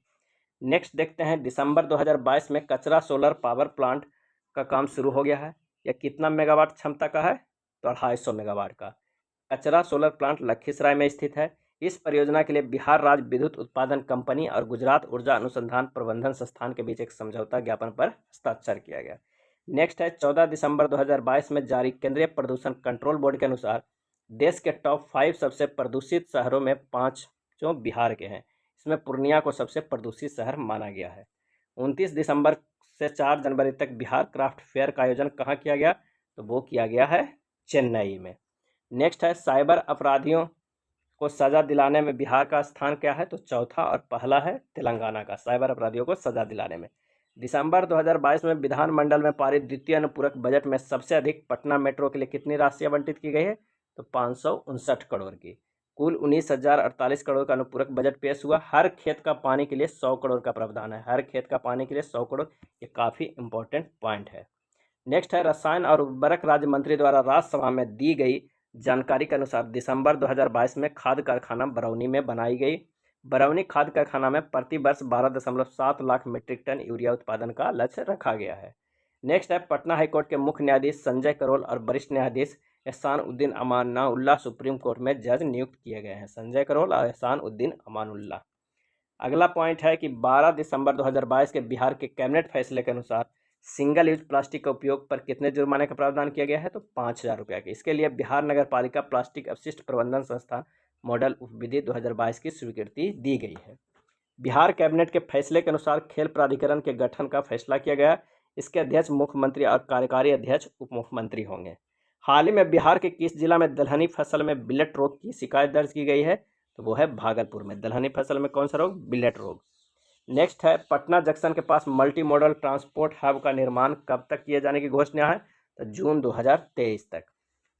नेक्स्ट देखते हैं दिसंबर 2022 में कचरा सोलर पावर प्लांट का काम शुरू हो गया है। यह कितना मेगावाट क्षमता का है? तो 250 मेगावाट का। कचरा सोलर प्लांट लखीसराय में स्थित है। इस परियोजना के लिए बिहार राज्य विद्युत उत्पादन कंपनी और गुजरात ऊर्जा अनुसंधान प्रबंधन संस्थान के बीच एक समझौता ज्ञापन पर हस्ताक्षर किया गया। नेक्स्ट है 14 दिसंबर 2022 में जारी केंद्रीय प्रदूषण कंट्रोल बोर्ड के अनुसार देश के टॉप 5 सबसे प्रदूषित शहरों में 5 बिहार के हैं। इसमें पूर्णिया को सबसे प्रदूषित शहर माना गया है। 29 दिसंबर से 4 जनवरी तक बिहार क्राफ्ट फेयर का आयोजन कहाँ किया गया? तो वो किया गया है चेन्नई में। नेक्स्ट है, साइबर अपराधियों को सजा दिलाने में बिहार का स्थान क्या है? तो चौथा और पहला है तेलंगाना का, साइबर अपराधियों को सजा दिलाने में। दिसंबर 2022 में विधानमंडल में पारित द्वितीय अनुपूरक बजट में सबसे अधिक पटना मेट्रो के लिए कितनी राशि आवंटित की गई है? तो 559 करोड़ की। कुल 19,048 करोड़ का अनुपूरक बजट पेश हुआ। हर खेत का पानी के लिए 100 करोड़ का प्रावधान है। हर खेत का पानी के लिए 100 करोड़, ये काफ़ी इंपॉर्टेंट पॉइंट है। नेक्स्ट है, रसायन और उर्वरक राज्य मंत्री द्वारा राज्यसभा में दी गई जानकारी के अनुसार दिसंबर 2022 में खाद कारखाना बरौनी में बनाई गई। बरौनी खाद कारखाना में प्रति वर्ष 12.7 लाख मीट्रिक टन यूरिया उत्पादन का लक्ष्य रखा गया है। नेक्स्ट है, पटना हाईकोर्ट के मुख्य न्यायाधीश संजय करोल और वरिष्ठ न्यायाधीश एहसान उद्दीन अमानुल्लाह सुप्रीम कोर्ट में जज नियुक्त किए गए हैं। संजय करोल और एहसान उद्दीन अमानुल्लाह। अगला पॉइंट है कि 12 दिसंबर 2022 के बिहार के कैबिनेट फैसले के अनुसार सिंगल यूज प्लास्टिक का उपयोग पर कितने जुर्माने का प्रावधान किया गया है? तो 5,000 रुपये के। इसके लिए बिहार नगर पालिका प्लास्टिक अपशिष्ट प्रबंधन संस्थान मॉडल उपविधि 2022 की स्वीकृति दी गई है। बिहार कैबिनेट के फैसले के अनुसार खेल प्राधिकरण के गठन का फैसला किया गया। इसके अध्यक्ष मुख्यमंत्री और कार्यकारी अध्यक्ष उप मुख्यमंत्री होंगे। हाल ही में बिहार के किस जिला में दलहनी फसल में बिलेट रोग की शिकायत दर्ज की गई है? तो वो है भागलपुर में। दलहनी फसल में कौन सा रोग? बिलेट रोग। नेक्स्ट है, पटना जंक्शन के पास मल्टी मॉडल ट्रांसपोर्ट हब का निर्माण कब तक किए जाने की घोषणा है? तो जून 2023 तक।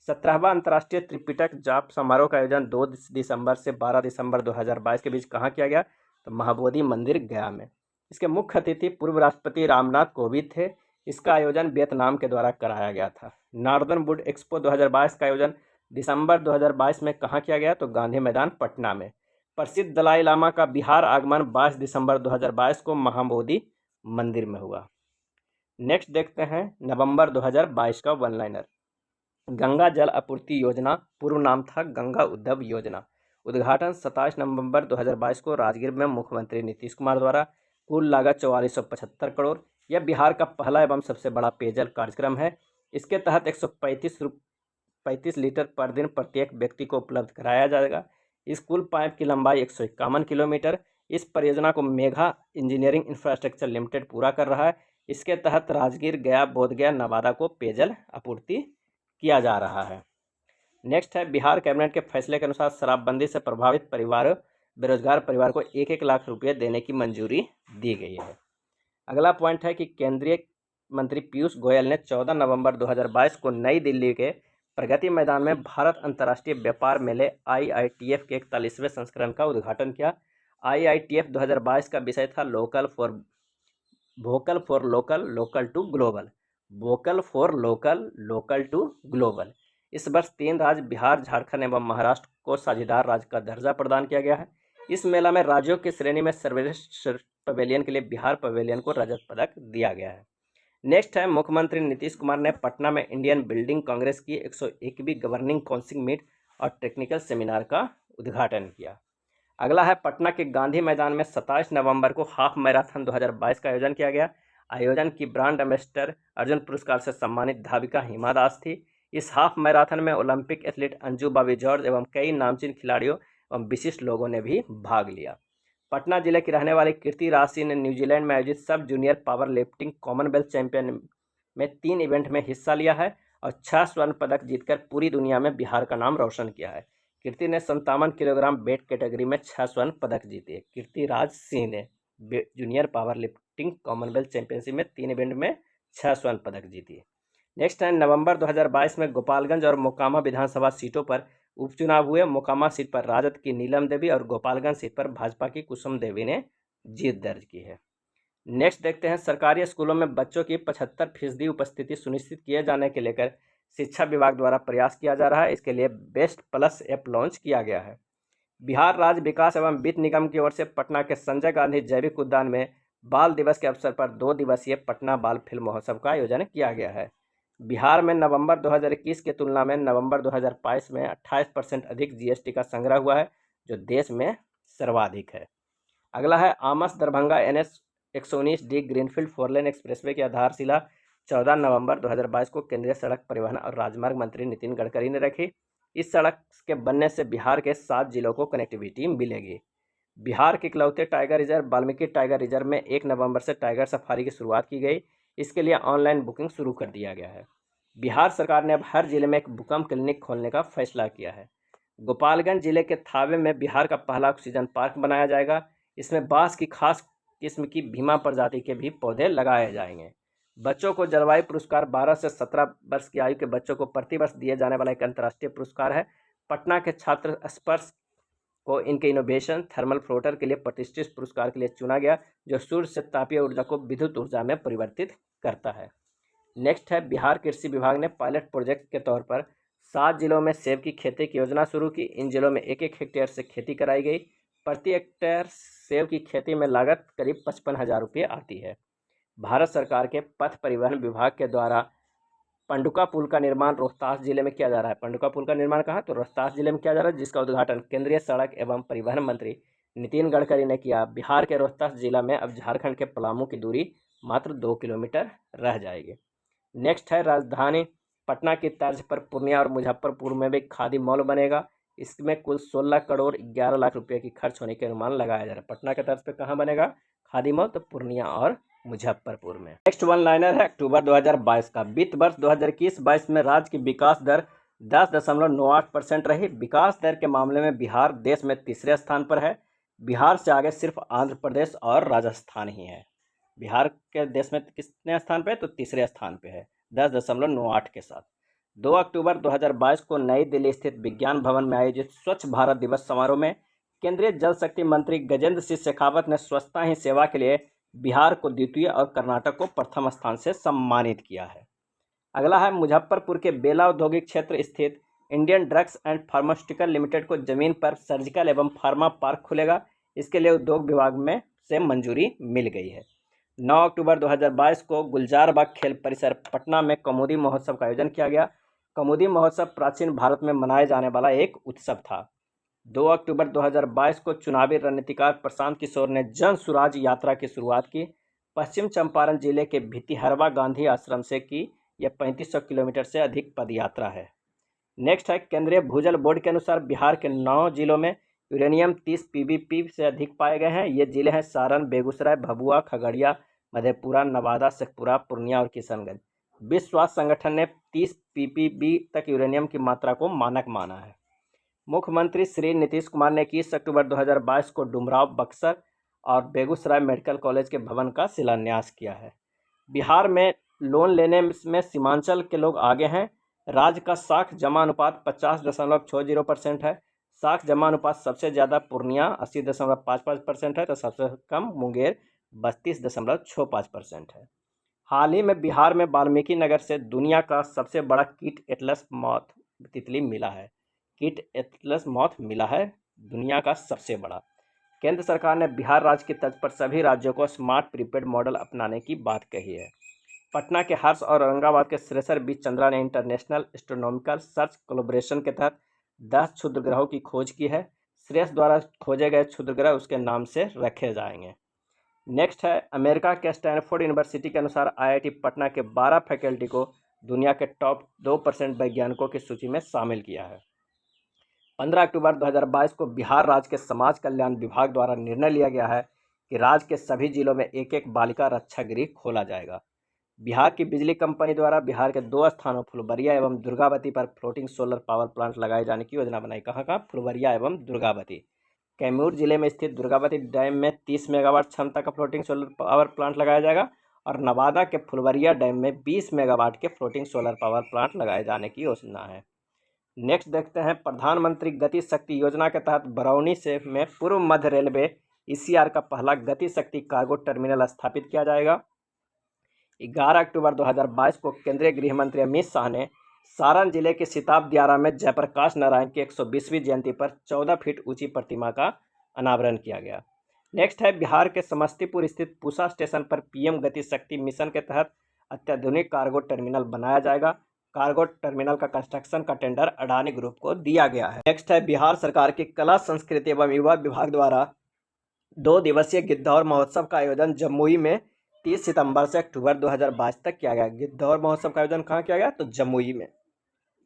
17वां अंतर्राष्ट्रीय त्रिपिटक जाप समारोह का आयोजन 2 दिसंबर से 12 दिसंबर 2022 के बीच कहाँ किया गया? तो महाबोधि मंदिर गया में। इसके मुख्य अतिथि पूर्व राष्ट्रपति रामनाथ कोविंद थे। इसका आयोजन वियतनाम के द्वारा कराया गया था। नॉर्दर्न वुड एक्सपो 2022 का आयोजन दिसंबर 2022 में कहाँ किया गया? तो गांधी मैदान पटना में। प्रसिद्ध दलाई लामा का बिहार आगमन 22 दिसंबर 2022 को महाबोधि मंदिर में हुआ। नेक्स्ट देखते हैं नवंबर 2022 का वन लाइनर। गंगा जल आपूर्ति योजना पूर्व नाम था गंगा उद्धव योजना। उद्घाटन 27 नवंबर 2022 को राजगीर में मुख्यमंत्री नीतीश कुमार द्वारा। कुल लागत 4475 करोड़। यह बिहार का पहला एवं सबसे बड़ा पेयजल कार्यक्रम है। इसके तहत 135 लीटर पर दिन प्रत्येक व्यक्ति को उपलब्ध कराया जाएगा। इस कुल पाइप की लंबाई 151 किलोमीटर। इस परियोजना को मेघा इंजीनियरिंग इंफ्रास्ट्रक्चर लिमिटेड पूरा कर रहा है। इसके तहत राजगीर, गया, बोधगया, नवादा को पेयजल आपूर्ति किया जा रहा है। नेक्स्ट है, बिहार कैबिनेट के फैसले के अनुसार शराबबंदी से प्रभावित बेरोजगार परिवार को 1-1 लाख रुपये देने की मंजूरी दी गई है। अगला पॉइंट है कि केंद्रीय मंत्री पीयूष गोयल ने 14 नवंबर 2022 को नई दिल्ली के प्रगति मैदान में भारत अंतर्राष्ट्रीय व्यापार मेले IITF के 41वें संस्करण का उद्घाटन किया। IITF 2022 का विषय था vocal for local, local to global. Vocal for local, local to global. इस वर्ष 3 राज्य बिहार, झारखंड एवं महाराष्ट्र को साझेदार राज्य का दर्जा प्रदान किया गया है। इस मेला में राज्यों की श्रेणी में सर्वश्रेष्ठ पवेलियन के लिए बिहार पवेलियन को रजत पदक दिया गया है। नेक्स्ट है, मुख्यमंत्री नीतीश कुमार ने पटना में इंडियन बिल्डिंग कांग्रेस की 101वीं गवर्निंग काउंसिल मीट और टेक्निकल सेमिनार का उद्घाटन किया। अगला है, पटना के गांधी मैदान में 27 नवंबर को हाफ मैराथन 2022 का आयोजन किया गया। आयोजन की ब्रांड एम्बेसडर अर्जुन पुरस्कार से सम्मानित धाविका हिमा दास थी। इस हाफ मैराथन में Olympic athlete Anju Bobby George एवं कई नामचीन खिलाड़ियों एवं विशिष्ट लोगों ने भी भाग लिया। पटना जिले की रहने वाली कीर्ति राज सिंह ने न्यूजीलैंड में आयोजित सब junior power lifting Commonwealth champion में 3 इवेंट में हिस्सा लिया है और 6 स्वर्ण पदक जीतकर पूरी दुनिया में बिहार का नाम रोशन किया है। कीर्ति ने 57 किलोग्राम वेट कैटेगरी में 6 स्वर्ण पदक जीते। कीर्ति राज सिंह ने junior power lifting Commonwealth championship में 3 इवेंट में 6 स्वर्ण पदक जीती। नेक्स्ट है, नवंबर 2022 में गोपालगंज और मोकामा विधानसभा सीटों पर उपचुनाव हुए। मोकामा सीट पर राजद की नीलम देवी और गोपालगंज सीट पर भाजपा की कुसुम देवी ने जीत दर्ज की है। नेक्स्ट देखते हैं, सरकारी स्कूलों में बच्चों की 75% उपस्थिति सुनिश्चित किए जाने के लेकर शिक्षा विभाग द्वारा प्रयास किया जा रहा है। इसके लिए बेस्ट प्लस ऐप लॉन्च किया गया है। बिहार राज्य विकास एवं वित्त निगम की ओर से पटना के संजय गांधी जैविक उद्यान में बाल दिवस के अवसर पर 2 दिवसीय पटना बाल फिल्म महोत्सव का आयोजन किया गया है। बिहार में नवंबर 2021 की तुलना में नवंबर 2022 में 28% अधिक GST का संग्रह हुआ है, जो देश में सर्वाधिक है। अगला है, Amas Darbhanga NH 119D greenfield 4 लेन एक्सप्रेसवे की आधारशिला 14 नवंबर 2022 को केंद्रीय सड़क परिवहन और राजमार्ग मंत्री नितिन गडकरी ने रखी। इस सड़क के बनने से बिहार के 7 जिलों को कनेक्टिविटी मिलेगी। बिहार के इकलौते tiger reserve Valmiki tiger reserve में 1 नवंबर से टाइगर सफारी की शुरुआत की गई। इसके लिए ऑनलाइन बुकिंग शुरू कर दिया गया है। बिहार सरकार ने अब हर जिले में एक भूकंप क्लिनिक खोलने का फैसला किया है। गोपालगंज जिले के थावे में बिहार का पहला ऑक्सीजन पार्क बनाया जाएगा। इसमें बांस की खास किस्म की भीमा प्रजाति के भी पौधे लगाए जाएंगे। बच्चों को जलवायु पुरस्कार 12 से 17 वर्ष की आयु के बच्चों को प्रतिवर्ष दिए जाने वाला एक अंतर्राष्ट्रीय पुरस्कार है। पटना के छात्र स्पर्श को इनके इनोवेशन थर्मल फ्लोटर के लिए प्रतिष्ठित पुरस्कार के लिए चुना गया, जो सूर्य से तापीय ऊर्जा को विद्युत ऊर्जा में परिवर्तित करता है। नेक्स्ट है, बिहार कृषि विभाग ने पायलट प्रोजेक्ट के तौर पर 7 जिलों में सेब की खेती की योजना शुरू की। इन जिलों में 1-1 हेक्टेयर से खेती कराई गई। प्रति हेक्टेयर सेब की खेती में लागत करीब 55,000 रुपये आती है। भारत सरकार के पथ परिवहन विभाग के द्वारा पंडुका पुल का निर्माण रोहतास जिले में किया जा रहा है। पंडुका पुल का निर्माण कहाँ? तो रोहतास जिले में किया जा रहा है, जिसका उद्घाटन केंद्रीय सड़क एवं परिवहन मंत्री नितिन गडकरी ने किया। बिहार के रोहतास जिला में अब झारखंड के पलामू की दूरी मात्र 2 किलोमीटर रह जाएगी। नेक्स्ट है, राजधानी पटना की तर्ज पर पूर्णिया और मुजफ्फरपुर में भी खादी मॉल बनेगा। इसमें कुल 16 करोड़ 11 लाख रुपए की खर्च होने के अनुमान लगाया जा रहा है। पटना के तर्ज पर कहाँ बनेगा खादी मॉल? तो पूर्णिया और मुजफ्फरपुर में। नेक्स्ट वन लाइनर है अक्टूबर 2022 का। वित्त वर्ष 2021-22 में राज्य की विकास दर 10.98% रही। विकास दर के मामले में बिहार देश में तीसरे स्थान पर है। बिहार से आगे सिर्फ आंध्र प्रदेश और राजस्थान ही है। बिहार के देश में कितने स्थान पे? तो तीसरे स्थान पे है 10.98 के साथ। 2 अक्टूबर 2022 को नई दिल्ली स्थित विज्ञान भवन में आयोजित स्वच्छ भारत दिवस समारोह में केंद्रीय जल शक्ति मंत्री गजेंद्र सिंह शेखावत ने स्वच्छता ही सेवा के लिए बिहार को द्वितीय और कर्नाटक को प्रथम स्थान से सम्मानित किया है। अगला है, मुजफ्फरपुर के बेला औद्योगिक क्षेत्र स्थित Indian drugs and pharmaceutical limited को जमीन पर सर्जिकल एवं फार्मा पार्क खुलेगा। इसके लिए उद्योग विभाग में से मंजूरी मिल गई है। 9 अक्टूबर 2022 को गुलजार बाग खेल परिसर पटना में कौमुदी महोत्सव का आयोजन किया गया। कौमुदी महोत्सव प्राचीन भारत में मनाए जाने वाला एक उत्सव था। 2 अक्टूबर 2022 को चुनावी रणनीतिकार प्रशांत किशोर ने जन सुराज यात्रा की शुरुआत की। पश्चिम चंपारण जिले के भितिहरवा गांधी आश्रम से की यह 3500 किलोमीटर से अधिक पदयात्रा है। नेक्स्ट है, केंद्रीय भूजल बोर्ड के अनुसार बिहार के 9 जिलों में यूरेनियम 30 पीबीपी से अधिक पाए गए हैं। ये जिले हैं सारण, बेगूसराय, भभुआ, खगड़िया, मधेपुरा, नवादा, शेखपुरा, पूर्णिया और किशनगंज। विश्व स्वास्थ्य संगठन ने 30 पीपीबी तक यूरेनियम की मात्रा को मानक माना है। मुख्यमंत्री श्री नीतीश कुमार ने 21 अक्टूबर 2022 को डुमराव, बक्सर और बेगूसराय मेडिकल कॉलेज के भवन का शिलान्यास किया है। बिहार में लोन लेने में सीमांचल के लोग आगे हैं। राज्य का साख जमा अनुपात 50.60% है। साख जमा अनुपात सबसे ज़्यादा पूर्णिया 80.55% है, तो सबसे कम मुंगेर 32.65% है। हाल ही में बिहार में वाल्मीकि नगर से दुनिया का सबसे बड़ा कीट एटलस मॉथ तितली मिला है। कीट एटलस मॉथ मिला है दुनिया का सबसे बड़ा। केंद्र सरकार ने बिहार राज्य की तर्ज पर सभी राज्यों को स्मार्ट प्रीपेड मॉडल अपनाने की बात कही है। पटना के हर्ष और औरंगाबाद के श्रेयसर बी चंद्रा ने इंटरनेशनल एस्ट्रोनॉमिकल सर्च कोलैबोरेशन के तहत 10 क्षुद्र ग्रहों की खोज की है। श्रेयस द्वारा खोजे गए क्षुद्र ग्रह उसके नाम से रखे जाएंगे। नेक्स्ट है, अमेरिका के स्टैनफोर्ड यूनिवर्सिटी के अनुसार आईआईटी पटना के 12 फैकल्टी को दुनिया के टॉप 2% वैज्ञानिकों की सूची में शामिल किया है। 15 अक्टूबर 2022 को बिहार राज्य के समाज कल्याण विभाग द्वारा निर्णय लिया गया है कि राज्य के सभी जिलों में एक एक बालिका रक्षा गृह खोला जाएगा। बिहार की बिजली कंपनी द्वारा बिहार के 2 स्थानों फुलबरिया एवं दुर्गावती पर फ्लोटिंग सोलर पावर प्लांट लगाए जाने की योजना बनाई। कहाँ? फुलबरिया एवं दुर्गावती। कैमूर जिले में स्थित दुर्गावती डैम में 30 मेगावाट क्षमता का फ्लोटिंग सोलर पावर प्लांट लगाया जाएगा और नवादा के फुलबरिया डैम में 20 मेगावाट के फ्लोटिंग सोलर पावर प्लांट लगाए जाने की योजना है। नेक्स्ट देखते हैं, प्रधानमंत्री गति शक्ति योजना के तहत बरौनी से में पूर्व मध्य रेलवे ईसीआर का पहला गति शक्ति कार्गो टर्मिनल स्थापित किया जाएगा। 11 अक्टूबर 2022 को केंद्रीय गृह मंत्री अमित शाह ने सारण जिले के सिताब दियारा में जयप्रकाश नारायण की 120वीं जयंती पर 14 फीट ऊंची प्रतिमा का अनावरण किया गया। नेक्स्ट है, बिहार के समस्तीपुर स्थित पूसा स्टेशन पर पीएम गति शक्ति मिशन के तहत अत्याधुनिक कार्गो टर्मिनल बनाया जाएगा। कार्गो टर्मिनल का कंस्ट्रक्शन का टेंडर अडानी ग्रुप को दिया गया है। नेक्स्ट है, बिहार सरकार की कला संस्कृति एवं युवा विभाग द्वारा 2 दिवसीय गिद्धौर महोत्सव का आयोजन जमुई में 30 सितंबर से अक्टूबर 2022 तक किया गया। गिद्धौर महोत्सव का आयोजन कहाँ किया गया? तो जमुई में।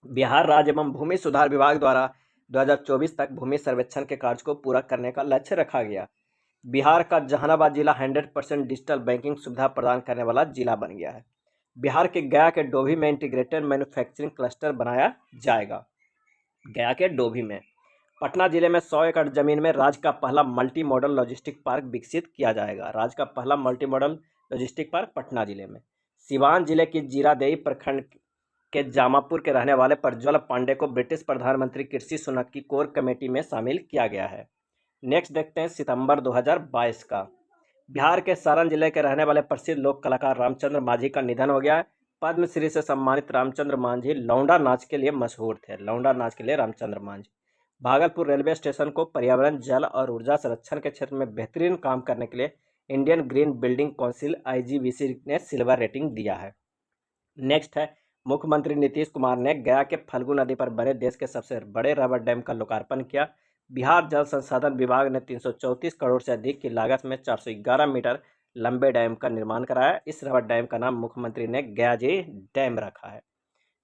बिहार राज्य एवं भूमि सुधार विभाग द्वारा 2024 तक भूमि सर्वेक्षण के कार्य को पूरा करने का लक्ष्य रखा गया। बिहार का जहानाबाद जिला 100% डिजिटल बैंकिंग सुविधा प्रदान करने वाला जिला बन गया है। बिहार के गया के डोभी में इंटीग्रेटेड मैन्युफैक्चरिंग क्लस्टर बनाया जाएगा। गया के डोभी में पटना जिले में 100 एकड़ जमीन में राज्य का पहला मल्टी मॉडल लॉजिस्टिक पार्क विकसित किया जाएगा। राज्य का पहला multi modal logistic park Patna जिले में। सिवान जिले की जीरादेई प्रखंड के जामापुर के रहने वाले प्रज्वल पांडे को ब्रिटिश प्रधानमंत्री कृषि सुनहर की कोर कमेटी में शामिल किया गया है। नेक्स्ट देखते हैं सितंबर 2022 का। बिहार के सारण जिले के रहने वाले प्रसिद्ध लोक कलाकार रामचंद्र मांझी का निधन हो गया है। पद्मश्री से सम्मानित रामचंद्र मांझी लौंडा नाच के लिए मशहूर थे। लौंडा नाच के लिए रामचंद्र मांझी। भागलपुर रेलवे स्टेशन को पर्यावरण, जल और ऊर्जा संरक्षण के क्षेत्र में बेहतरीन काम करने के लिए Indian green building council IGBC ने सिल्वर रेटिंग दिया है। नेक्स्ट है मुख्यमंत्री नीतीश कुमार ने गया के फल्गु नदी पर बने देश के सबसे बड़े रबर डैम का लोकार्पण किया। बिहार जल संसाधन विभाग ने 334 करोड़ से अधिक की लागत में 411 मीटर लंबे डैम का निर्माण कराया। इस रबर डैम का नाम मुख्यमंत्री ने गया जी डैम रखा है।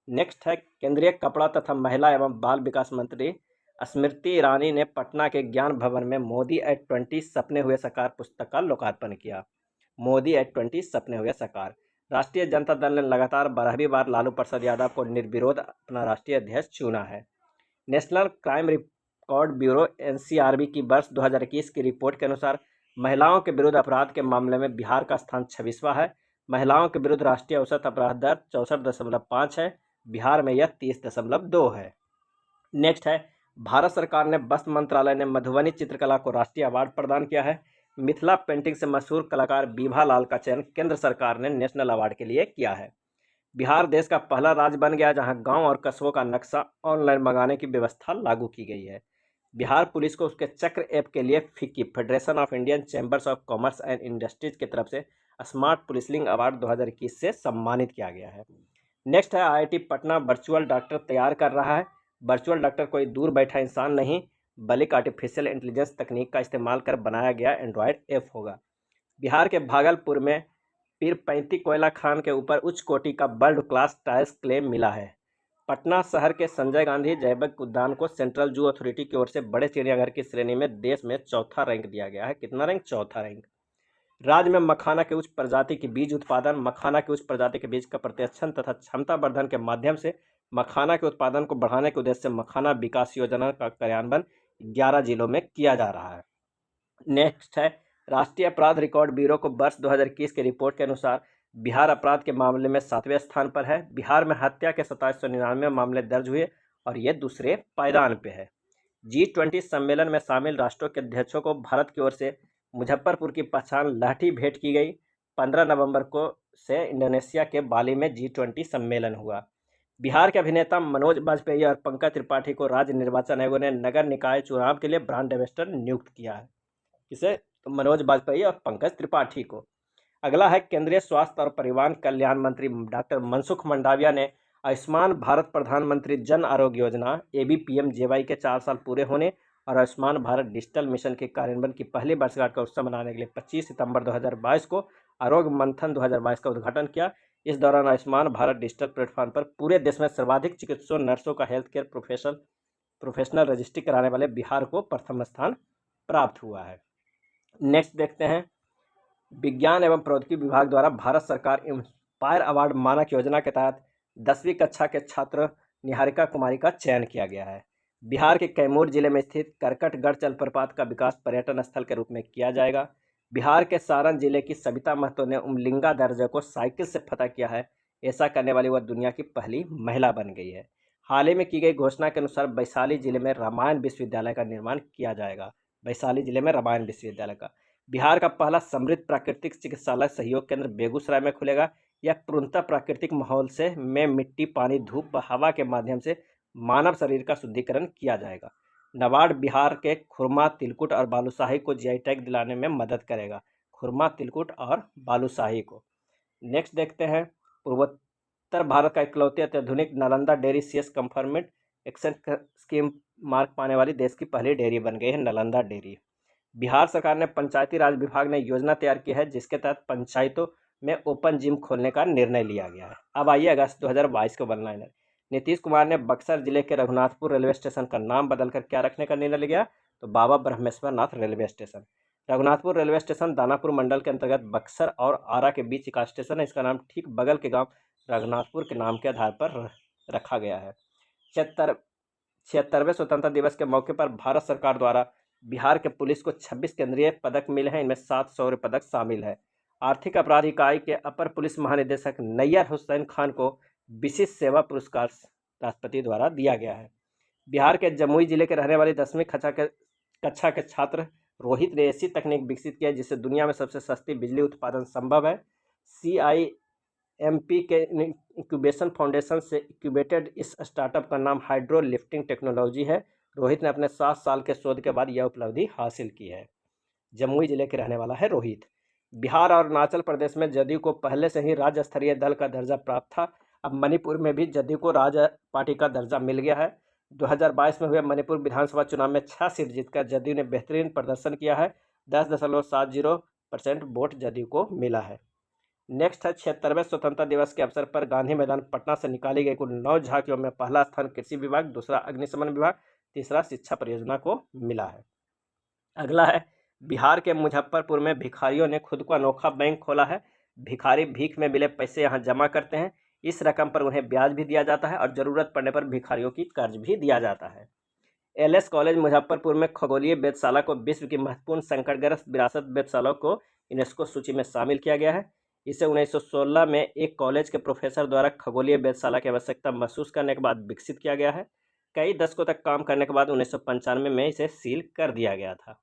नेक्स्ट है केंद्रीय कपड़ा तथा महिला एवं बाल विकास मंत्री स्मृति ईरानी ने पटना के ज्ञान भवन में मोदी एट 20 सपने हुए साकार पुस्तक का लोकार्पण किया। मोदी एट 20 सपने हुए साकार। राष्ट्रीय जनता दल ने लगातार 12वीं बार लालू प्रसाद यादव को निर्विरोध अपना राष्ट्रीय अध्यक्ष चुना है। National crime record bureau NCRB की वर्ष 2021 की रिपोर्ट के अनुसार महिलाओं के विरुद्ध अपराध के मामले में बिहार का स्थान 26वां है। महिलाओं के विरुद्ध राष्ट्रीय औसत अपराध दर 64.5 है। बिहार में यह 30.2 है। नेक्स्ट है भारत सरकार ने वस्त्र मंत्रालय ने मधुबनी चित्रकला को राष्ट्रीय अवार्ड प्रदान किया है। मिथिला पेंटिंग से मशहूर कलाकार बीभा लाल का चयन केंद्र सरकार ने नेशनल अवार्ड के लिए किया है। बिहार देश का पहला राज्य बन गया जहां गांव और कस्बों का नक्शा ऑनलाइन मंगाने की व्यवस्था लागू की गई है। बिहार पुलिस को उसके चक्र ऐप के लिए FICCI federation of Indian chambers of commerce and industries की तरफ से स्मार्ट पुलिसिंग अवार्ड 2021 से सम्मानित किया गया है। नेक्स्ट है IIT पटना वर्चुअल डॉक्टर तैयार कर रहा है। वर्चुअल डॉक्टर कोई दूर बैठा इंसान नहीं बल्कि आर्टिफिशियल इंटेलिजेंस तकनीक का इस्तेमाल कर बनाया गया एंड्रॉयड ऐप होगा। बिहार के भागलपुर में पीरपैंती कोयला खान के ऊपर उच्च कोटि का वर्ल्ड क्लास टाइल्स क्लेम मिला है। पटना शहर के संजय गांधी जैविक उद्यान को सेंट्रल जू अथॉरिटी की ओर से बड़े चिड़ियाघर की श्रेणी में देश में चौथा रैंक दिया गया है। कितना रैंक? चौथा रैंक। राज्य में मखाना के उच्च प्रजाति के बीज उत्पादन, मखाना के उच्च प्रजाति के बीज का प्रतिरक्षण तथा क्षमता वर्धन के माध्यम से मखाना के उत्पादन को बढ़ाने के उद्देश्य से मखाना विकास योजना का कार्यान्वयन 11 जिलों में किया जा रहा है। नेक्स्ट है राष्ट्रीय अपराध रिकॉर्ड ब्यूरो को वर्ष 2021 की रिपोर्ट के अनुसार बिहार अपराध के मामले में 7वें स्थान पर है। बिहार में हत्या के 2799 मामले दर्ज हुए और ये दूसरे पायदान पे है। G20 सम्मेलन में शामिल राष्ट्रों के अध्यक्षों को भारत की ओर से मुजफ्फरपुर की पहचान लाठी भेंट की गई। 15 नवंबर को से इंडोनेशिया के बाली में G20 सम्मेलन हुआ। बिहार के अभिनेता मनोज बाजपेयी और पंकज त्रिपाठी को राज्य निर्वाचन आयोग ने नगर निकाय चुनाव के लिए ब्रांड एम्बेसडर नियुक्त किया है। किसे? तो मनोज बाजपेयी और पंकज त्रिपाठी को। अगला है केंद्रीय स्वास्थ्य और परिवार कल्याण मंत्री डॉक्टर मनसुख मंडाविया ने आयुष्मान भारत प्रधानमंत्री जन आरोग्य योजना ABPMJY के 4 साल पूरे होने और आयुष्मान भारत डिजिटल मिशन के कार्यान्वयन की पहली वर्षगांठ का उत्सव मनाने के लिए 25 सितंबर 2022 को आरोग्य मंथन 2022 का उद्घाटन किया। इस दौरान आयुष्मान भारत डिजिटल प्लेटफॉर्म पर पूरे देश में सर्वाधिक चिकित्सकों, नर्सों का हेल्थ केयर प्रोफेशनल रजिस्ट्री कराने वाले बिहार को प्रथम स्थान प्राप्त हुआ है। नेक्स्ट देखते हैं विज्ञान एवं प्रौद्योगिकी विभाग द्वारा भारत सरकार इंस्पायर अवार्ड मानक योजना के तहत 10वीं कक्षा के छात्र निहारिका कुमारी का चयन किया गया है। बिहार के कैमूर जिले में स्थित करकटगढ़ जलप्रपात का विकास पर्यटन स्थल के रूप में किया जाएगा। बिहार के सारण जिले की सविता महतो ने उमलिंगा दर्जे को साइकिल से फतह किया है। ऐसा करने वाली वह दुनिया की पहली महिला बन गई है। हाल ही में की गई घोषणा के अनुसार वैशाली जिले में रामायण विश्वविद्यालय का निर्माण किया जाएगा। वैशाली जिले में रामायण विश्वविद्यालय का। बिहार का पहला समृद्ध प्राकृतिक चिकित्सालय सहयोग केंद्र बेगूसराय में खुलेगा। यह पूर्णतः प्राकृतिक माहौल से में मिट्टी, पानी, धूप व हवा के माध्यम से मानव शरीर का शुद्धिकरण किया जाएगा। नाबार्ड बिहार के खुरमा, तिलकुट और बालूशाही को GI टैग दिलाने में मदद करेगा। खुरमा, तिलकुट और बालूशाही को। नेक्स्ट देखते हैं पूर्वोत्तर भारत का इकलौते अत्याधुनिक नालंदा डेयरी CS कंफर्मेंट एक्शन स्कीम मार्क पाने वाली देश की पहली डेयरी बन गई है नालंदा डेयरी। बिहार सरकार ने पंचायती राज विभाग ने योजना तैयार की है जिसके तहत पंचायतों में ओपन जिम खोलने का निर्णय लिया गया है। अब आइए अगस्त 2022 के वन लाइनर। नीतीश कुमार ने बक्सर जिले के रघुनाथपुर रेलवे स्टेशन का नाम बदलकर क्या रखने का निर्णय लिया? तो Baba Brahmeshwar Nath railway station. Raghunathpur railway station Danapur मंडल के अंतर्गत बक्सर और आरा के बीच का स्टेशन है। इसका नाम ठीक बगल के गांव रघुनाथपुर के नाम के आधार पर रखा गया है। 76वें स्वतंत्रता दिवस के मौके पर भारत सरकार द्वारा बिहार के पुलिस को 26 केंद्रीय पदक मिले हैं। इनमें 7 शौर्य पदक शामिल है। आर्थिक अपराध इकाई के अपर पुलिस महानिदेशक नैयर हुसैन खान को विशिष्ट सेवा पुरस्कार राष्ट्रपति द्वारा दिया गया है। बिहार के जमुई जिले के रहने वाली 10वीं कक्षा के छात्र रोहित ने ऐसी तकनीक विकसित की है जिससे दुनिया में सबसे सस्ती बिजली उत्पादन संभव है। CIMP के इंक्यूबेशन फाउंडेशन से इंक्यूबेटेड इस स्टार्टअप का नाम हाइड्रो लिफ्टिंग टेक्नोलॉजी है। रोहित ने अपने 7 साल के शोध के बाद यह उपलब्धि हासिल की है। जमुई जिले के रहने वाला है रोहित। बिहार और अरुणाचल प्रदेश में जदयू को पहले से ही राज्य स्तरीय दल का दर्जा प्राप्त था। अब मणिपुर में भी जदयू को राज्य पार्टी का दर्जा मिल गया है। 2022 में हुए मणिपुर विधानसभा चुनाव में 6 सीट जीतकर जदयू ने बेहतरीन प्रदर्शन किया है। 10.70% वोट जदयू को मिला है। नेक्स्ट है 76वें स्वतंत्रता दिवस के अवसर पर गांधी मैदान पटना से निकाली गई कुल 9 झांकियों में पहला स्थान कृषि विभाग, दूसरा अग्निशमन विभाग, तीसरा शिक्षा परियोजना को मिला है। अगला है बिहार के मुजफ्फरपुर में भिखारियों ने खुद को अनोखा बैंक खोला है। भिखारी भीख में मिले पैसे यहाँ जमा करते हैं। इस रकम पर उन्हें ब्याज भी दिया जाता है और ज़रूरत पड़ने पर भिखारियों की कर्ज भी दिया जाता है। LS कॉलेज मुजफ्फरपुर में खगोलीय वेधशाला को विश्व की महत्वपूर्ण संकटग्रस्त विरासत वेधशालाओं को यूनेस्को सूची में शामिल किया गया है। इसे 1916 में एक कॉलेज के प्रोफेसर द्वारा खगोलीय वेधशाला की आवश्यकता महसूस करने के बाद विकसित किया गया है। कई दशकों तक काम करने के बाद 1995 में इसे सील कर दिया गया था।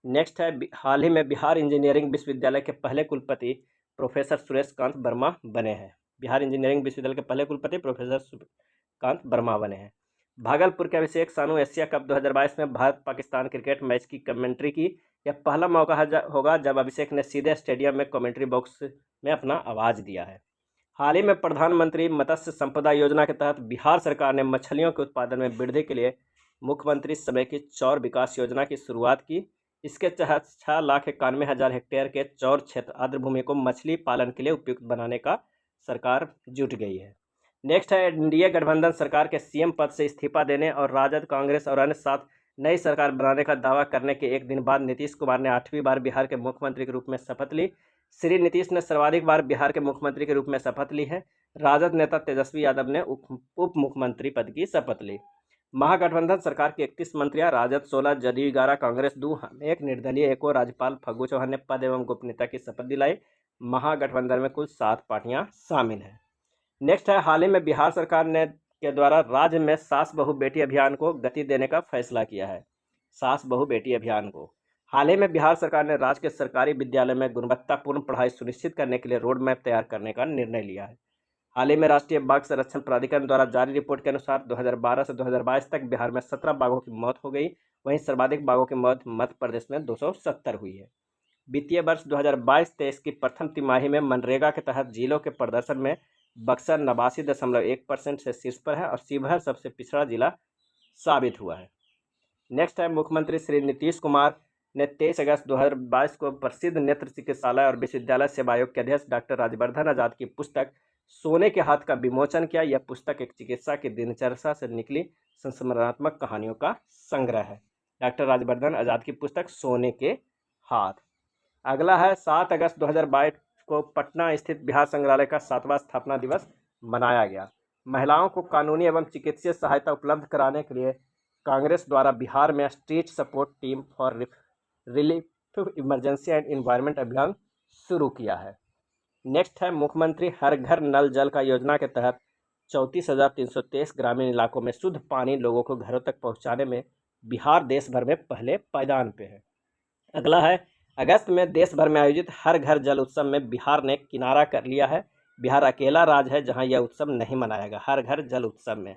नेक्स्ट है हाल ही में बिहार इंजीनियरिंग विश्वविद्यालय के पहले कुलपति प्रोफेसर सुरेश कांत वर्मा बने हैं। बिहार इंजीनियरिंग विश्वविद्यालय के पहले कुलपति प्रोफेसर कांत वर्मा बने हैं। भागलपुर के अभिषेक सानू एशिया कप 2022 में भारत पाकिस्तान क्रिकेट मैच की कमेंट्री की। यह पहला मौका होगा जब अभिषेक ने सीधे स्टेडियम में कमेंट्री बॉक्स में अपना आवाज़ दिया है। हाल ही में प्रधानमंत्री मत्स्य संपदा योजना के तहत बिहार सरकार ने मछलियों के उत्पादन में वृद्धि के लिए मुख्यमंत्री समेकित चौर विकास योजना की शुरुआत की। इसके तहत 6,91,000 हेक्टेयर के चौर क्षेत्र आर्द्र भूमि को मछली पालन के लिए उपयुक्त बनाने का सरकार जुट गई है। नेक्स्ट है एनडीए गठबंधन सरकार के CM पद से इस्तीफा देने और राजद, कांग्रेस और अन्य साथ नई सरकार बनाने का दावा करने के एक दिन बाद नीतीश कुमार ने 8वीं बार बिहार के मुख्यमंत्री के रूप में शपथ ली। श्री नीतीश ने सर्वाधिक बार बिहार के मुख्यमंत्री के रूप में शपथ ली है। राजद नेता तेजस्वी यादव ने उप मुख्यमंत्री पद की शपथ ली। महागठबंधन सरकार की 31 मंत्रियां, राजद 16, जदयू 11, कांग्रेस 2, 1 निर्दलीय 1 और राज्यपाल फग्गू चौहान ने पद एवं गोपनीयता की शपथ दिलाई। महागठबंधन में कुल 7 पार्टियां शामिल हैं। नेक्स्ट है हाल ही में बिहार सरकार ने के द्वारा राज्य में सास बहू बेटी अभियान को गति देने का फैसला किया है। सास बहू बेटी अभियान को हाल ही में बिहार सरकार ने राज्य के सरकारी विद्यालय में गुणवत्तापूर्ण पढ़ाई सुनिश्चित करने के लिए रोड मैप तैयार करने का निर्णय लिया है। हाल ही में राष्ट्रीय बाघ संरक्षण प्राधिकरण द्वारा जारी रिपोर्ट के अनुसार 2012 से 2022 तक बिहार में 17 बाघों की मौत हो गई। वहीं सर्वाधिक बाघों की मौत मध्य प्रदेश में 270 हुई है। वित्तीय वर्ष 2022-23 की प्रथम तिमाही में मनरेगा के तहत जिलों के प्रदर्शन में बक्सर 89.1% से शीर्ष पर है और शिवहर सबसे पिछड़ा जिला साबित हुआ है। नेक्स्ट है मुख्यमंत्री श्री नीतीश कुमार ने 23 अगस्त 2022 को प्रसिद्ध नेत्र चिकित्सालय और विश्वविद्यालय सेवा आयोग के अध्यक्ष डॉक्टर राजवर्धन आजाद की पुस्तक सोने के हाथ का विमोचन किया। यह पुस्तक एक चिकित्सा की दिनचर्या से निकली संस्मरणात्मक कहानियों का संग्रह है। डॉक्टर राजवर्धन आजाद की पुस्तक सोने के हाथ। अगला है 7 अगस्त 2022 को पटना स्थित बिहार संग्रहालय का 7वां स्थापना दिवस मनाया गया। महिलाओं को कानूनी एवं चिकित्सीय सहायता उपलब्ध कराने के लिए कांग्रेस द्वारा बिहार में street support team for relief emergency and environment अभियान शुरू किया है। नेक्स्ट है मुख्यमंत्री हर घर नल जल का योजना के तहत 34,323 ग्रामीण इलाकों में शुद्ध पानी लोगों को घरों तक पहुंचाने में बिहार देश भर में पहले पायदान पे है। अगला है अगस्त में देश भर में आयोजित हर घर जल उत्सव में बिहार ने किनारा कर लिया है। बिहार अकेला राज्य है जहां यह उत्सव नहीं मनाएगा, हर घर जल उत्सव में।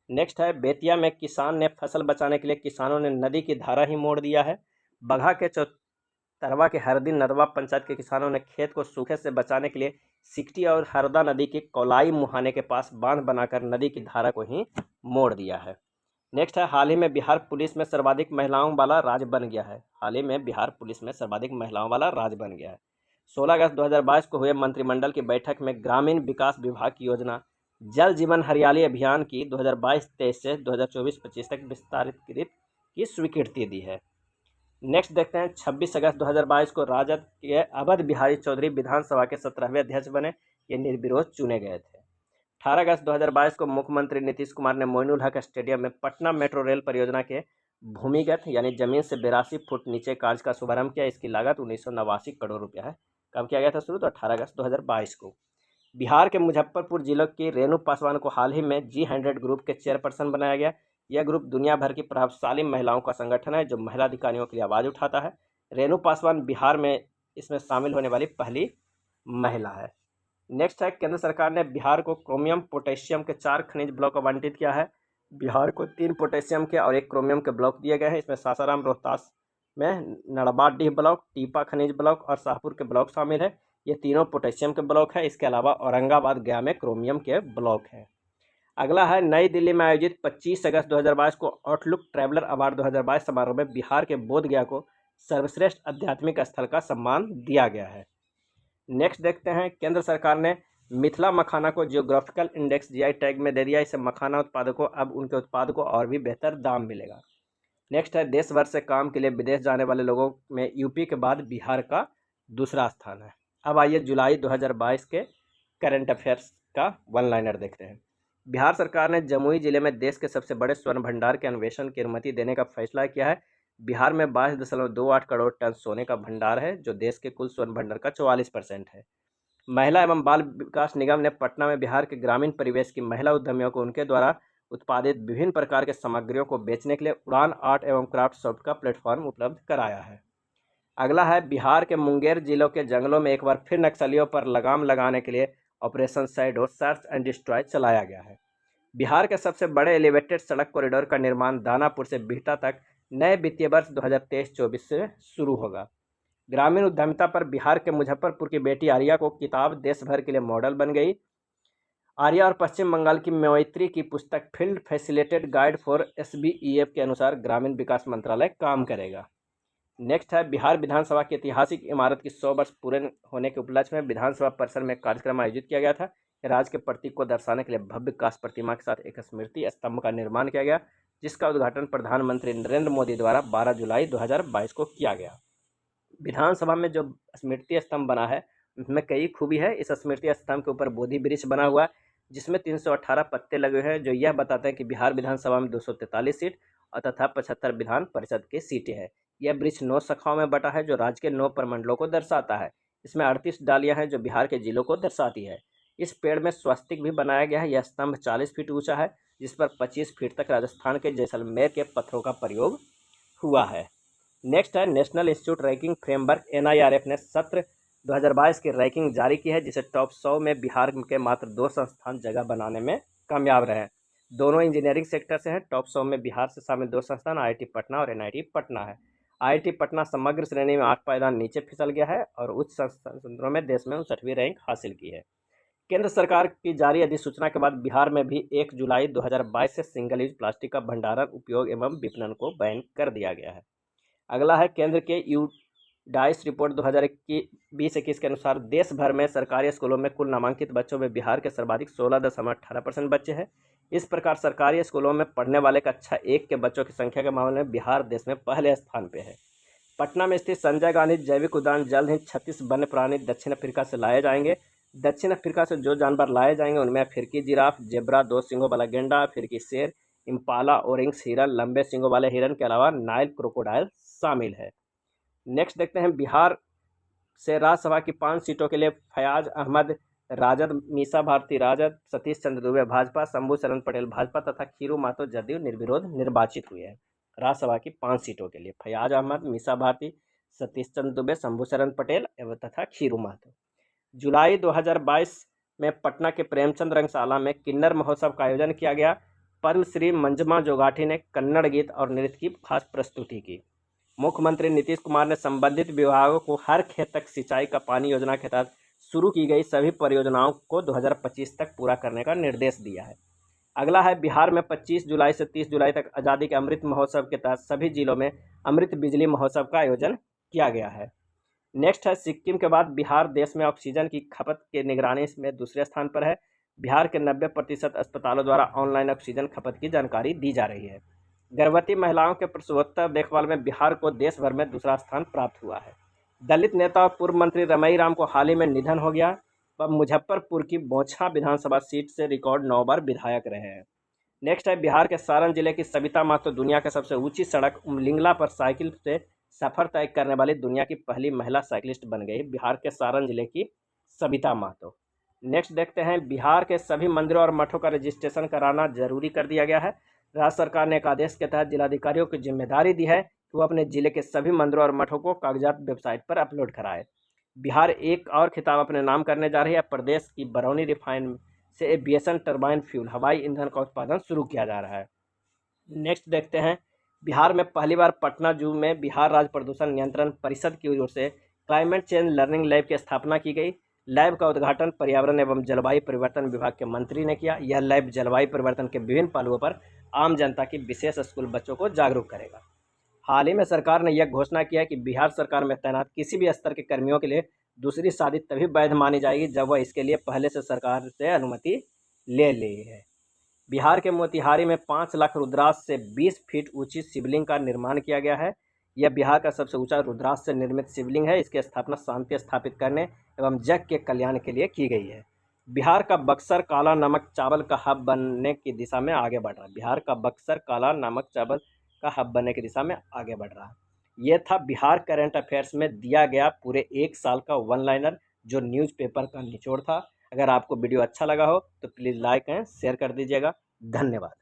नेक्स्ट है बेतिया में किसान ने फसल बचाने के लिए किसानों ने नदी की धारा ही मोड़ दिया है। बगहा के तरवा के हरदी नदवा पंचायत के किसानों ने खेत को सूखे से बचाने के लिए सिकटी और हरदा नदी के कौलाई मुहाने के पास बांध बनाकर नदी की धारा को ही मोड़ दिया है। नेक्स्ट है हाल ही में बिहार पुलिस में सर्वाधिक महिलाओं वाला राज्य बन गया है। हाल ही में बिहार पुलिस में सर्वाधिक महिलाओं वाला राज्य बन गया है। 16 अगस्त 2022 को हुए मंत्रिमंडल की बैठक में ग्रामीण विकास विभाग की योजना जल जीवन हरियाली अभियान की 2022-23 से 2024-25 तक विस्तारित की स्वीकृति दी है। नेक्स्ट देखते हैं 26 अगस्त 2022 को राजद के अवध बिहारी चौधरी विधानसभा के 17वें अध्यक्ष बने। ये निर्विरोध चुने गए थे। 18 अगस्त 2022 को मुख्यमंत्री नीतीश कुमार ने मोइनुल हक स्टेडियम में पटना मेट्रो रेल परियोजना के भूमिगत यानी जमीन से 82 फुट नीचे कार्य का शुभारंभ किया। इसकी लागत 1989 करोड़ रुपया है। कब किया गया था शुरू? तो 18 अगस्त 2022 को। बिहार के मुजफ्फरपुर जिले की रेणु पासवान को हाल ही में G100 ग्रुप के चेयरपर्सन बनाया गया। यह ग्रुप दुनिया भर की प्रभावशाली महिलाओं का संगठन है जो महिला अधिकारियों के लिए आवाज़ उठाता है। रेणु पासवान बिहार में इसमें शामिल होने वाली पहली महिला है। नेक्स्ट है केंद्र सरकार ने बिहार को क्रोमियम पोटेशियम के 4 खनिज ब्लॉक आवंटित किया है। बिहार को 3 पोटेशियम के और 1 क्रोमियम के ब्लॉक दिए गए हैं। इसमें सासाराम रोहतास में नड़बाडीह ब्लॉक, टीपा खनिज ब्लॉक और शाहपुर के ब्लॉक शामिल है। ये तीनों पोटेशियम के ब्लॉक है। इसके अलावा औरंगाबाद गया में क्रोमियम के ब्लॉक हैं। अगला है नई दिल्ली में आयोजित 25 अगस्त 2022 को आउटलुक ट्रैवलर अवार्ड 2022 समारोह में बिहार के बोधगया को सर्वश्रेष्ठ आध्यात्मिक स्थल का सम्मान दिया गया है। नेक्स्ट देखते हैं केंद्र सरकार ने मिथिला मखाना को जियोग्राफिकल इंडेक्स GI टैग में दे दिया। इससे मखाना उत्पादकों अब उनके उत्पाद को और भी बेहतर दाम मिलेगा। नेक्स्ट है देश भर से काम के लिए विदेश जाने वाले लोगों में यूपी के बाद बिहार का दूसरा स्थान है। अब आइए जुलाई 2022 के करंट अफेयर्स का वन लाइनर देखते हैं। बिहार सरकार ने जमुई जिले में देश के सबसे बड़े स्वर्ण भंडार के अन्वेषण की अनुमति देने का फैसला किया है। बिहार में 22.28 करोड़ टन सोने का भंडार है जो देश के कुल स्वर्ण भंडार का 44% है। महिला एवं बाल विकास निगम ने पटना में बिहार के ग्रामीण परिवेश की महिला उद्यमियों को उनके द्वारा उत्पादित विभिन्न प्रकार के सामग्रियों को बेचने के लिए उड़ान आर्ट एवं क्राफ्ट सॉफ्ट का प्लेटफॉर्म उपलब्ध कराया है। अगला है बिहार के मुंगेर जिलों के जंगलों में एक बार फिर नक्सलियों पर लगाम लगाने के लिए operation shadow search and destroy चलाया गया है। बिहार के सबसे बड़े एलिवेटेड सड़क कॉरिडोर का निर्माण दानापुर से बिहटा तक नए वित्तीय वर्ष 2023-24 से शुरू होगा। ग्रामीण उद्यमिता पर बिहार के मुजफ्फरपुर की बेटी आर्या को किताब देश भर के लिए मॉडल बन गई। आर्या और पश्चिम बंगाल की मैत्री की पुस्तक field facilitated guide for SBEF के अनुसार ग्रामीण विकास मंत्रालय काम करेगा। नेक्स्ट है बिहार विधानसभा की ऐतिहासिक इमारत की 100 वर्ष पूरे होने के उपलक्ष्य में विधानसभा परिसर में कार्यक्रम आयोजित किया गया था। राज्य के प्रतीक को दर्शाने के लिए भव्य कांस्य प्रतिमा के साथ एक स्मृति स्तंभ का निर्माण किया गया जिसका उद्घाटन प्रधानमंत्री नरेंद्र मोदी द्वारा 12 जुलाई 2022 को किया गया। विधानसभा में जो स्मृति स्तंभ बना है उसमें कई खूबी है। इस स्मृति स्तंभ के ऊपर बोधि वृक्ष बना हुआ है जिसमें 318 पत्ते लगे हुए हैं जो यह बताते हैं कि बिहार विधानसभा में 243 सीट और तथा 75 विधान परिषद की सीटें हैं। यह वृक्ष 9 शाखाओं में बटा है जो राज्य के 9 प्रमंडलों को दर्शाता है। इसमें 38 डालियां हैं जो बिहार के जिलों को दर्शाती है। इस पेड़ में स्वस्तिक भी बनाया गया है। यह स्तंभ 40 फीट ऊंचा है जिस पर 25 फीट तक राजस्थान के जैसलमेर के पत्थरों का प्रयोग हुआ है। नेक्स्ट है national institute ranking framework NIRF ने सत्र 2022 की रैंकिंग जारी की है जिसे टॉप 100 में बिहार के मात्र 2 संस्थान जगह बनाने में कामयाब रहे। दोनों इंजीनियरिंग सेक्टर से हैं। टॉप 100 में बिहार से शामिल 2 संस्थान IIT पटना और NIT पटना है। IIT पटना समग्र श्रेणी में 8 पायदान नीचे फिसल गया है और उच्च संस्थानों में देश में 59वीं रैंक हासिल की है। केंद्र सरकार की जारी अधिसूचना के बाद बिहार में भी 1 जुलाई 2022 से सिंगल यूज प्लास्टिक का भंडारण, उपयोग एवं विपणन को बैन कर दिया गया है। अगला है केंद्र के UDAIS रिपोर्ट 2020-21 के अनुसार देश भर में सरकारी स्कूलों में कुल नामांकित बच्चों में बिहार के सर्वाधिक 16.18% बच्चे हैं। इस प्रकार सरकारी स्कूलों में पढ़ने वाले कक्षा 1 के बच्चों की संख्या के मामले में बिहार देश में पहले स्थान पे है। पटना में स्थित संजय गांधी जैविक उद्यान जल्द ही 36 वन्य प्राणी दक्षिण अफ्रीका से लाए जाएंगे। दक्षिण अफ्रीका से जो जानवर लाए जाएंगे उनमें अफ्रीकी जिराफ, जेब्रा, 2 सींगों वाला गेंडा, अफ्रीकी शेर, इम्पाला, ओरिंग्स हिरन, लंबे सींगों वाले हिरन के अलावा नाइल क्रोकोडाइल शामिल है। नेक्स्ट देखते हैं बिहार से राज्यसभा की 5 सीटों के लिए फयाज अहमद राजद, मीसा भारती राजद, सतीश चंद्र दुबे भाजपा, शंभू शरण पटेल भाजपा तथा खीरू महतो जदयू निर्विरोध निर्वाचित हुए हैं। राज्यसभा की 5 सीटों के लिए फयाज अहमद, मीसा भारती, सतीश चंद्र दुबे, शंभू शरण पटेल एवं तथा खीरू महतो। जुलाई 2022 में पटना के प्रेमचंद रंगशाला में किन्नर महोत्सव का आयोजन किया गया। पद्मश्री मंजमा जोगाठी ने कन्नड़ गीत और नृत्य की खास प्रस्तुति की। मुख्यमंत्री नीतीश कुमार ने संबंधित विभागों को हर खेत तक सिंचाई का पानी योजना के तहत शुरू की गई सभी परियोजनाओं को 2025 तक पूरा करने का निर्देश दिया है। अगला है बिहार में 25 जुलाई से 30 जुलाई तक आज़ादी के अमृत महोत्सव के तहत सभी जिलों में अमृत बिजली महोत्सव का आयोजन किया गया है। नेक्स्ट है सिक्किम के बाद बिहार देश में ऑक्सीजन की खपत के निगरानी में दूसरे स्थान पर है। बिहार के 90% अस्पतालों द्वारा ऑनलाइन ऑक्सीजन खपत की जानकारी दी जा रही है। गर्भवती महिलाओं के प्रसवोत्तर देखभाल में बिहार को देश भर में दूसरा स्थान प्राप्त हुआ है। दलित नेता और पूर्व मंत्री रमई राम को हाल ही में निधन हो गया। वह मुजफ्फरपुर की बोछा विधानसभा सीट से रिकॉर्ड 9 बार विधायक रहे हैं। नेक्स्ट है बिहार के सारण जिले की सविता महतो दुनिया की सबसे ऊंची सड़क उमलिंगला पर साइकिल से सफर तय करने वाली दुनिया की पहली महिला साइकिलिस्ट बन गई। बिहार के सारण जिले की सविता महतो। नेक्स्ट देखते हैं बिहार के सभी मंदिरों और मठों का रजिस्ट्रेशन कराना जरूरी कर दिया गया है। राज्य सरकार ने एक आदेश के तहत जिलाधिकारियों को जिम्मेदारी दी है कि वो अपने जिले के सभी मंदिरों और मठों को कागजात वेबसाइट पर अपलोड कराए। बिहार एक और खिताब अपने नाम करने जा रही है। प्रदेश की बरौनी रिफाइन से एविएशन टरबाइन फ्यूल हवाई ईंधन का उत्पादन शुरू किया जा रहा है। नेक्स्ट देखते हैं बिहार में पहली बार पटना जू में बिहार राज्य प्रदूषण नियंत्रण परिषद की ओर से क्लाइमेट चेंज लर्निंग लैब की स्थापना की गई। लैब का उद्घाटन पर्यावरण एवं जलवायु परिवर्तन विभाग के मंत्री ने किया। यह लैब जलवायु परिवर्तन के विभिन्न पहलुओं पर आम जनता की विशेष स्कूल बच्चों को जागरूक करेगा। हाल ही में सरकार ने यह घोषणा किया कि बिहार सरकार में तैनात किसी भी स्तर के कर्मियों के लिए दूसरी शादी तभी वैध मानी जाएगी जब वह इसके लिए पहले से सरकार से अनुमति ले ली है। बिहार के मोतिहारी में 5 लाख रुद्राक्ष से 20 फीट ऊंची शिवलिंग का निर्माण किया गया है। यह बिहार का सबसे ऊंचा रुद्राक्ष से निर्मित शिवलिंग है। इसकी स्थापना शांति स्थापित करने एवं जग के कल्याण के लिए की गई है। बिहार का बक्सर काला नमक चावल का हब बनने की दिशा में आगे बढ़ रहा है। बिहार का बक्सर काला नमक चावल का हब बनने की दिशा में आगे बढ़ रहा है। यह था बिहार करंट अफेयर्स में दिया गया पूरे एक साल का वन लाइनर जो न्यूज़पेपर का निचोड़ था। अगर आपको वीडियो अच्छा लगा हो तो प्लीज़ लाइक एंड शेयर कर दीजिएगा। धन्यवाद।